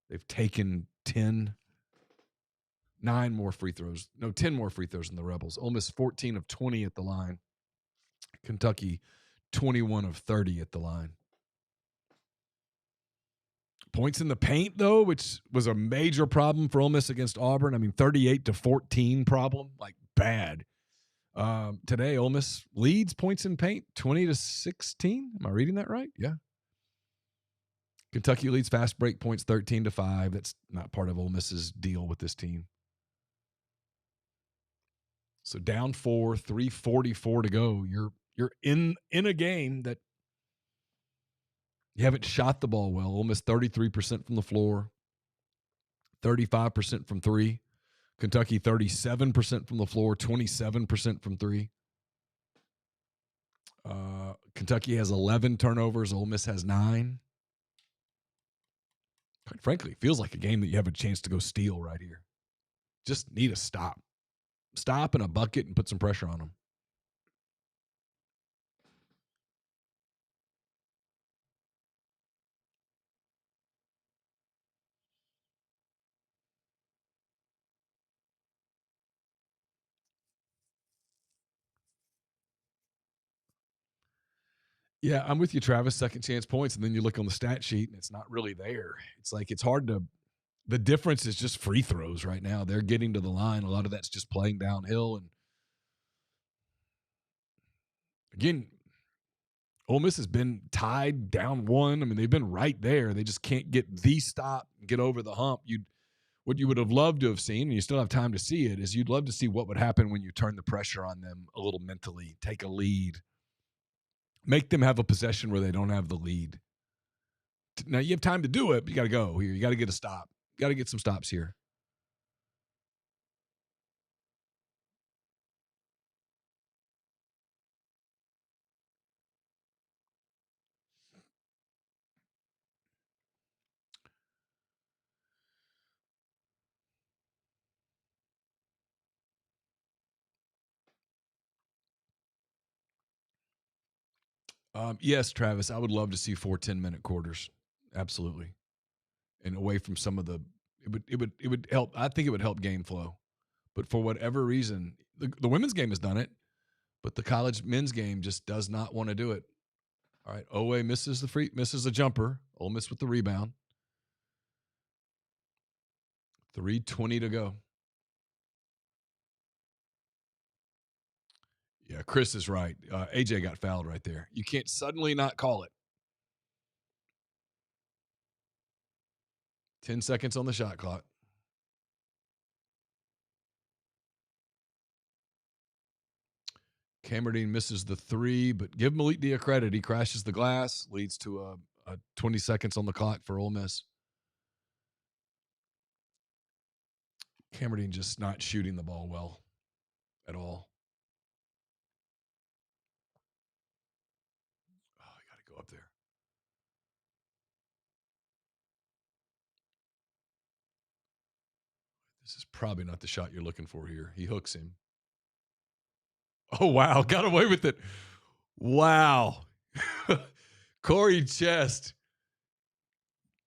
They've taken 10 more free throws than the Rebels. Ole Miss 14 of 20 at the line. Kentucky 21 of 30 at the line. Points in the paint, though, which was a major problem for Ole Miss against Auburn. I mean, 38-14 problem, like bad. Today, Ole Miss leads points in paint 20-16. Am I reading that right? Yeah. Kentucky leads fast break points 13-5. That's not part of Ole Miss's deal with this team. So down 4, 3:44 to go. You're in a game that you haven't shot the ball well. Ole Miss 33% from the floor, 35% from 3. Kentucky 37% from the floor, 27% from 3. Kentucky has 11 turnovers. Ole Miss has 9. Quite frankly, it feels like a game that you have a chance to go steal right here. Just need a stop. Stop and a bucket and put some pressure on them. Yeah, I'm with you, Travis. Second chance points, and then you look on the stat sheet, and it's not really there. It's like it's hard to – the difference is just free throws right now. They're getting to the line. A lot of that's just playing downhill. And, again, Ole Miss has been tied down 1. I mean, they've been right there. They just can't get the stop and get over the hump. What you would have loved to have seen, and you still have time to see it, is you'd love to see what would happen when you turn the pressure on them a little mentally, take a lead, make them have a possession where they don't have the lead. Now, you have time to do it, but you got to go here. You got to get a stop. You got to get some stops here. Yes, Travis, I would love to see 4 10-minute quarters. Absolutely. And away from some of the it would help. I think it would help game flow. But for whatever reason, the women's game has done it, but the college men's game just does not want to do it. All right, Owe misses the jumper. Ole Miss with the rebound. 3:20 to go. Yeah, Chris is right. AJ got fouled right there. You can't suddenly not call it. 10 seconds on the shot clock. Camerdine misses the 3, but give Malik Dia credit. He crashes the glass, leads to a 20 seconds on the clock for Ole Miss. Camerdine just not shooting the ball well at all. Oh, I got to go up there. This is probably not the shot you're looking for here. He hooks him. Oh, wow. Got away with it. Wow. Corey Chest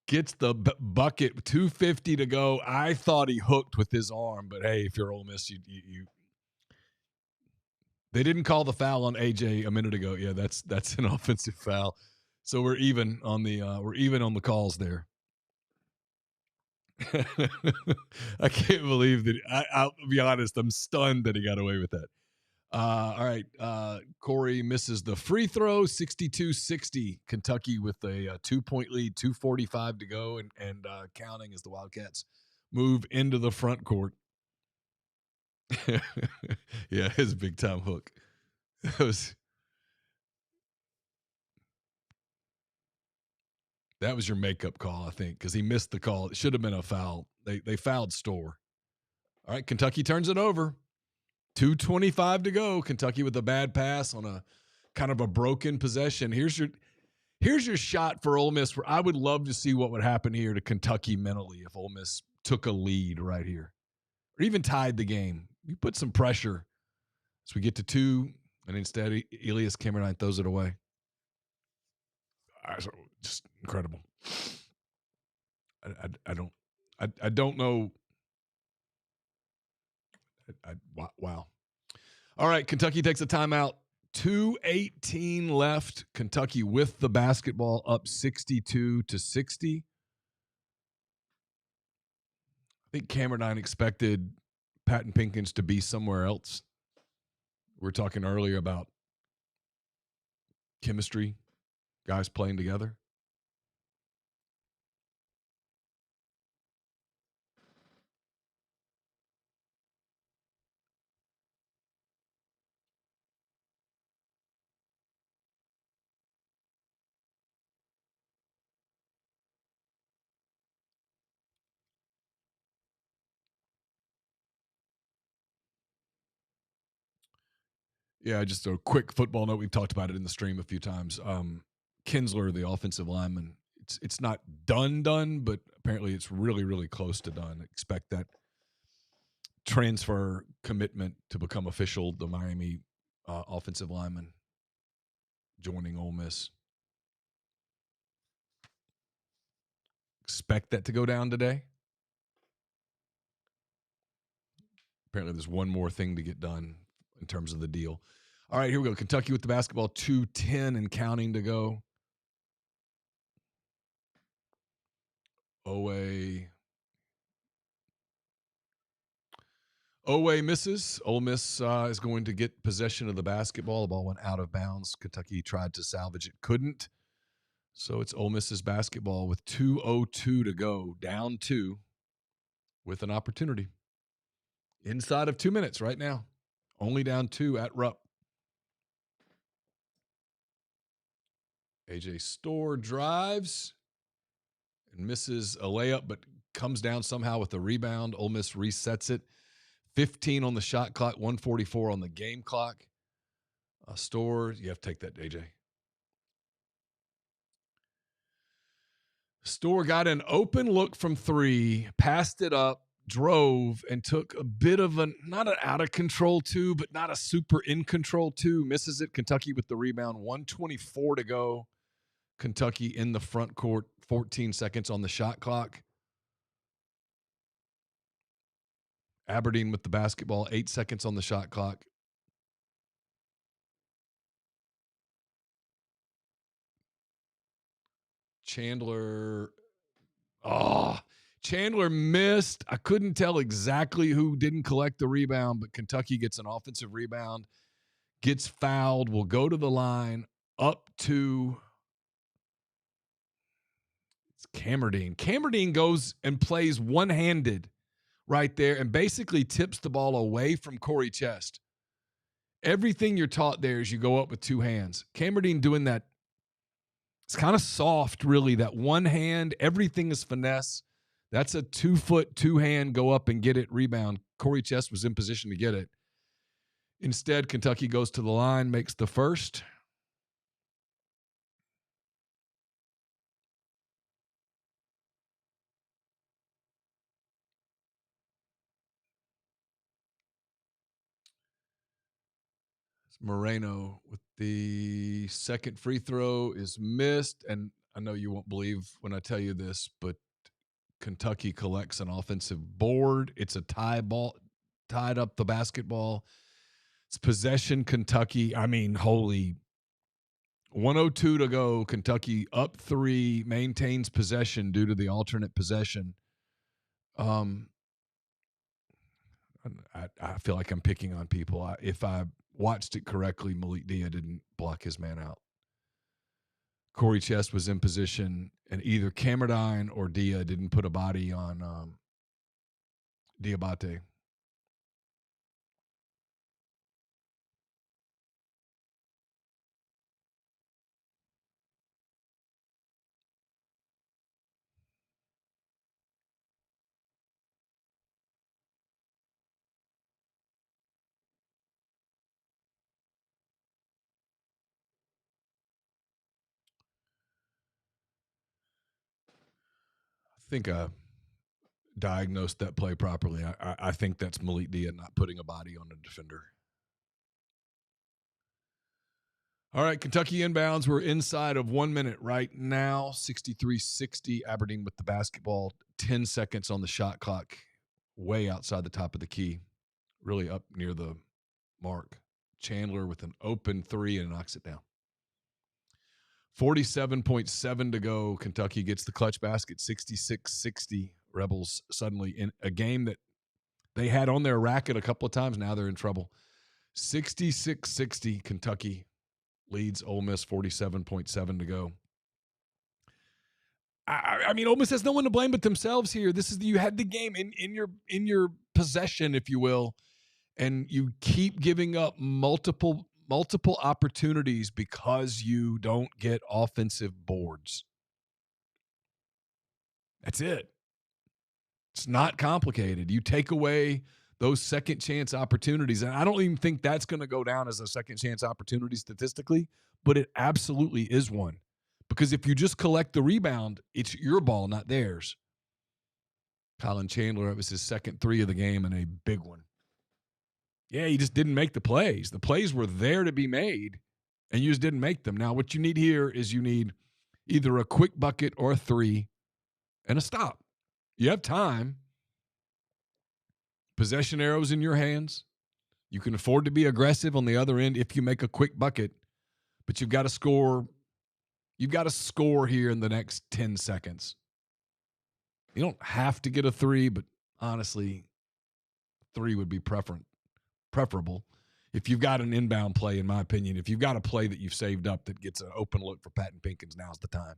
gets the bucket, 2:50 to go. I thought he hooked with his arm, but hey, if you're Ole Miss, They didn't call the foul on AJ a minute ago. Yeah, that's an offensive foul. So we're even on the calls there. I can't believe that. I'll be honest. I'm stunned that he got away with that. All right. Corey misses the free throw, 62-60. Kentucky with a 2-point lead, 2:45 to go, and counting as the Wildcats move into the front court. Yeah, his big time hook. That was your makeup call, I think, because he missed the call. It should have been a foul. They fouled Store. All right, Kentucky turns it over. 2:25 to go. Kentucky with a bad pass on a kind of a broken possession. Here's your shot for Ole Miss. Where I would love to see what would happen here to Kentucky mentally if Ole Miss took a lead right here, or even tied the game. You put some pressure as we get to 2, and instead Elias Cameron throws it away. Just incredible. I don't know. Wow. All right, Kentucky takes a timeout. 2:18 left. Kentucky with the basketball up 62-60. I think Cameron expected Patton Pinkins to be somewhere else. We were talking earlier about chemistry, guys playing together. Yeah, just a quick football note. We've talked about it in the stream a few times. Kinsler, the offensive lineman, it's not done, but apparently it's really, really close to done. Expect that transfer commitment to become official. The Miami offensive lineman joining Ole Miss. Expect that to go down today. Apparently there's one more thing to get done in terms of the deal. All right, here we go. Kentucky with the basketball, 2:10 and counting to go. Owe misses. Ole Miss is going to get possession of the basketball. The ball went out of bounds. Kentucky tried to salvage it, couldn't. So it's Ole Miss's basketball with 2:02 to go, down 2, with an opportunity. Inside of 2 minutes right now. Only down 2 at Rupp. AJ Store drives and misses a layup, but comes down somehow with a rebound. Ole Miss resets it. 15 on the shot clock, 1:44 on the game clock. Store, you have to take that, AJ. Store got an open look from 3, passed it up, drove, and took a bit of not an out of control 2, but not a super in control 2. Misses it. Kentucky with the rebound. 1:24 to go. Kentucky in the front court. 14 seconds on the shot clock. Aberdeen with the basketball. 8 seconds on the shot clock. Chandler missed. I couldn't tell exactly who didn't collect the rebound, but Kentucky gets an offensive rebound, gets fouled, will go to the line, up to it's Camerdine. Camerdine goes and plays one-handed right there and basically tips the ball away from Corey Chest. Everything you're taught there is you go up with 2 hands. Camerdine doing that. It's kind of soft, really. That one hand, everything is finesse. That's a 2-foot, 2-hand, go up and get it rebound. Corey Chest was in position to get it. Instead, Kentucky goes to the line, makes the first. Moreno with the second free throw is missed. And I know you won't believe when I tell you this, but Kentucky collects an offensive board. It's a tie ball, tied up the basketball. It's possession, Kentucky. I mean, holy 102 to go. Kentucky up 3, maintains possession due to the alternate possession. Um, I feel like I'm picking on people. If I watched it correctly, Malik Dia didn't block his man out. Corey Chest was in position, and either Camerdine or Dia didn't put a body on Diabate. I think I diagnosed that play properly. I think that's Malik Dia not putting a body on a defender. All right, Kentucky inbounds. We're inside of 1 minute right now. 63-60. Aberdeen with the basketball. 10 seconds on the shot clock. Way outside the top of the key. Really up near the mark. Chandler with an open 3 and knocks it down. 47.7 to go. Kentucky gets the clutch basket. 66-60. Rebels suddenly in a game that they had on their racket a couple of times. Now they're in trouble. 66-60. Kentucky leads Ole Miss. 47.7 to go. I mean, Ole Miss has no one to blame but themselves here. You had the game in your possession, if you will, and you keep giving up multiple opportunities because you don't get offensive boards. That's it. It's not complicated. You take away those second chance opportunities, and I don't even think that's going to go down as a second chance opportunity statistically, but it absolutely is one. Because if you just collect the rebound, it's your ball, not theirs. Colin Chandler, it was his second 3 of the game and a big one. Yeah, he just didn't make the plays. The plays were there to be made, and you just didn't make them. Now, what you need here is you need either a quick bucket or a 3 and a stop. You have time. Possession arrows in your hands. You can afford to be aggressive on the other end if you make a quick bucket, but you've got to score. You've got to score here in the next 10 seconds. You don't have to get a 3, but honestly, 3 would be preferable. If you've got an inbound play, in my opinion, if you've got a play that you've saved up that gets an open look for Patton Pinkins, now's the time.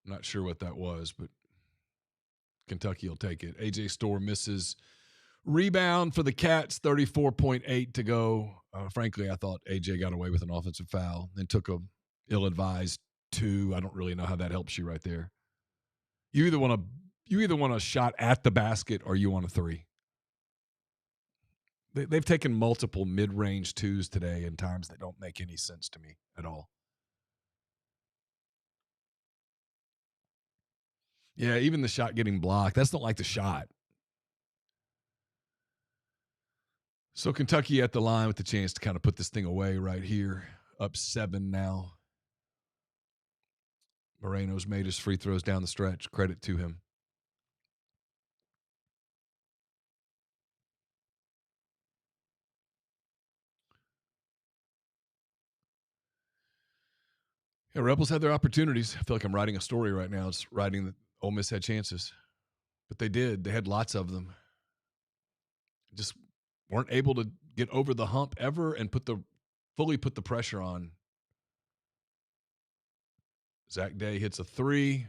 I'm not sure what that was, but Kentucky will take it. A.J. Storr misses. Rebound for the Cats, 34.8 to go. Frankly, I thought A.J. got away with an offensive foul, then took a ill-advised 2. I don't really know how that helps you right there. You either want a shot at the basket or you want a 3. They've taken multiple mid-range 2s today in times that don't make any sense to me at all. Yeah, even the shot getting blocked, that's not like the shot. So Kentucky at the line with the chance to kind of put this thing away right here. Up 7 now. Moreno's made his free throws down the stretch. Credit to him. Yeah, Rebels had their opportunities. I feel like I'm writing a story right now. It's writing that Ole Miss had chances. But they did. They had lots of them. Just weren't able to get over the hump ever and fully put the pressure on. Zach Day hits a 3,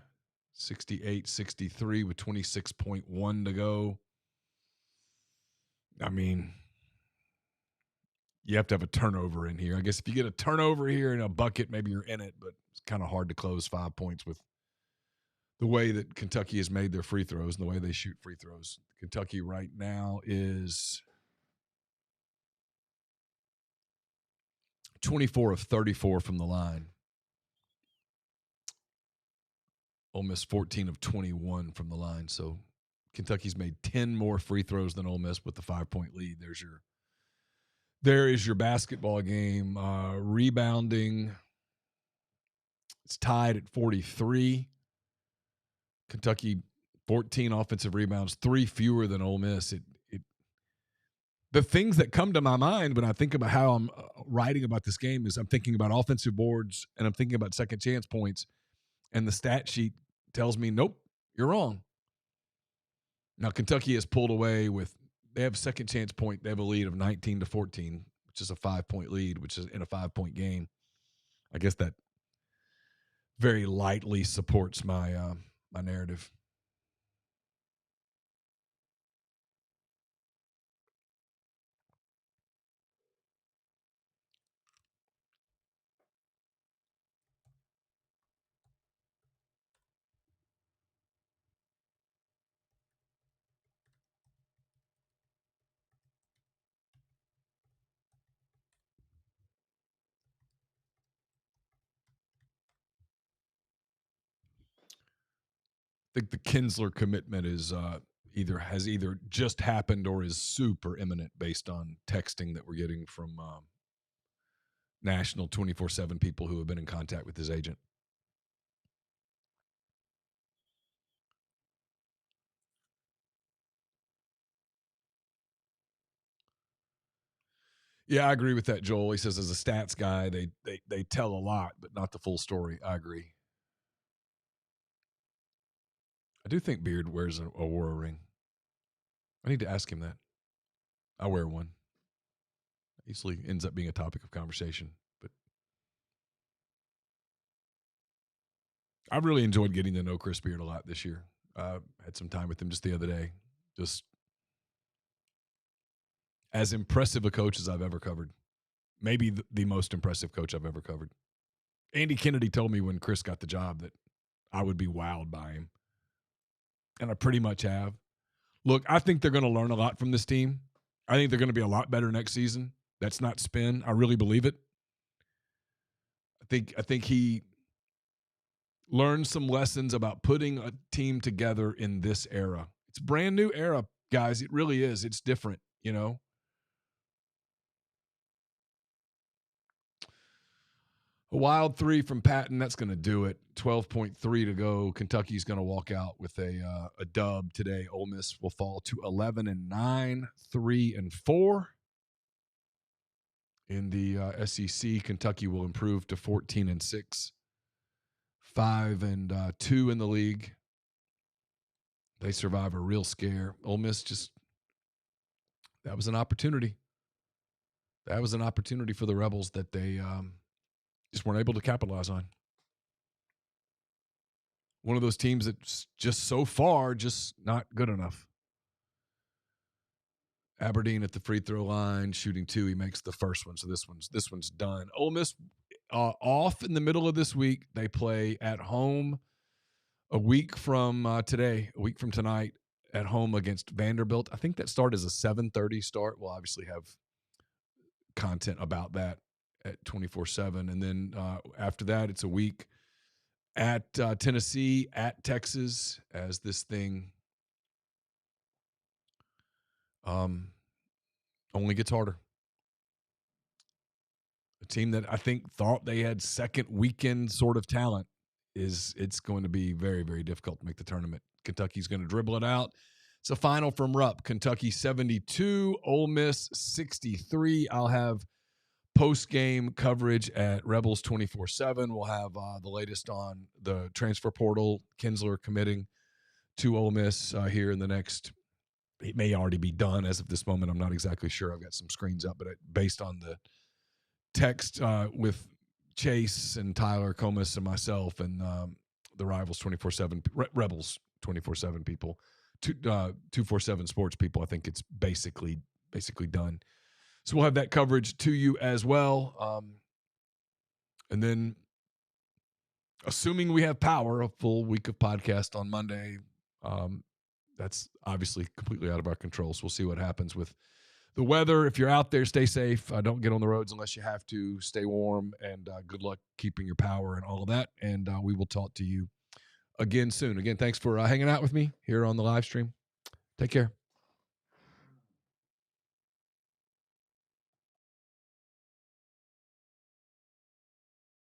68-63 with 26.1 to go. I mean, you have to have a turnover in here. I guess if you get a turnover here in a bucket, maybe you're in it, but it's kind of hard to close 5 points with the way that Kentucky has made their free throws and the way they shoot free throws. Kentucky right now is 24 of 34 from the line. Ole Miss 14 of 21 from the line. So Kentucky's made 10 more free throws than Ole Miss with the 5-point lead. There's your There is your basketball game. Rebounding, it's tied at 43. Kentucky, 14 offensive rebounds, 3 fewer than Ole Miss. The things that come to my mind when I think about how I'm writing about this game is I'm thinking about offensive boards and I'm thinking about second chance points, and the stat sheet tells me, nope, you're wrong. Now, Kentucky has pulled away with – they have a second chance point. They have a lead of 19-14, which is a 5-point lead, which is in a 5-point game. I guess that very lightly supports my my narrative. I think the Kinsler commitment is either just happened or is super imminent based on texting that we're getting from national 24/7 people who have been in contact with his agent. Yeah, I agree with that, Joel. He says as a stats guy, they tell a lot, but not the full story. I agree. I do think Beard wears a Aurora ring. I need to ask him that. I wear one. Easily ends up being a topic of conversation, but I've really enjoyed getting to know Chris Beard a lot this year. Had some time with him just the other day. Just as impressive a coach as I've ever covered. Maybe the most impressive coach I've ever covered. Andy Kennedy told me when Chris got the job that I would be wowed by him. And I pretty much have. Look, I think they're going to learn a lot from this team. I think they're going to be a lot better next season. That's not spin. I really believe it. I think he learned some lessons about putting a team together in this era. It's a brand new era, guys. It really is. It's different, you know. A wild 3 from Patton. That's going to do it. 12.3 to go. Kentucky's going to walk out with a dub today. Ole Miss will fall to 11-9, 3-4. In the SEC, Kentucky will improve to 14-6, 5-2 in the league. They survive a real scare. Ole Miss that was an opportunity. That was an opportunity for the Rebels that they just weren't able to capitalize on. One of those teams that's just so far just not good enough. Aberdeen at the free throw line, shooting 2. He makes the first one, so this one's done. Ole Miss off in the middle of this week. They play at home a week from today, a week from tonight, at home against Vanderbilt. I think that start is a 7:30 start. We'll obviously have content about that at 24/7, and then after that, it's a week at Tennessee, at Texas, as this thing only gets harder. A team that I think thought they had second weekend sort of talent it's going to be very, very difficult to make the tournament. Kentucky's going to dribble it out. It's a final from Rupp. Kentucky 72, Ole Miss 63. I'll have post-game coverage at Rebels 24/7. We'll have the latest on the transfer portal, Kinsler committing to Ole Miss here in the next – it may already be done as of this moment. I'm not exactly sure. I've got some screens up, but based on the text with Chase and Tyler Comas and myself and the Rivals 24/7 Rebels 24/7 people, 247 Sports people, I think it's basically done. So we'll have that coverage to you as well. And then, assuming we have power, a full week of podcast on Monday. That's obviously completely out of our control. So we'll see what happens with the weather. If you're out there, stay safe. Don't get on the roads unless you have to. Stay warm, and good luck keeping your power and all of that. And we will talk to you again soon. Again, thanks for hanging out with me here on the live stream. Take care.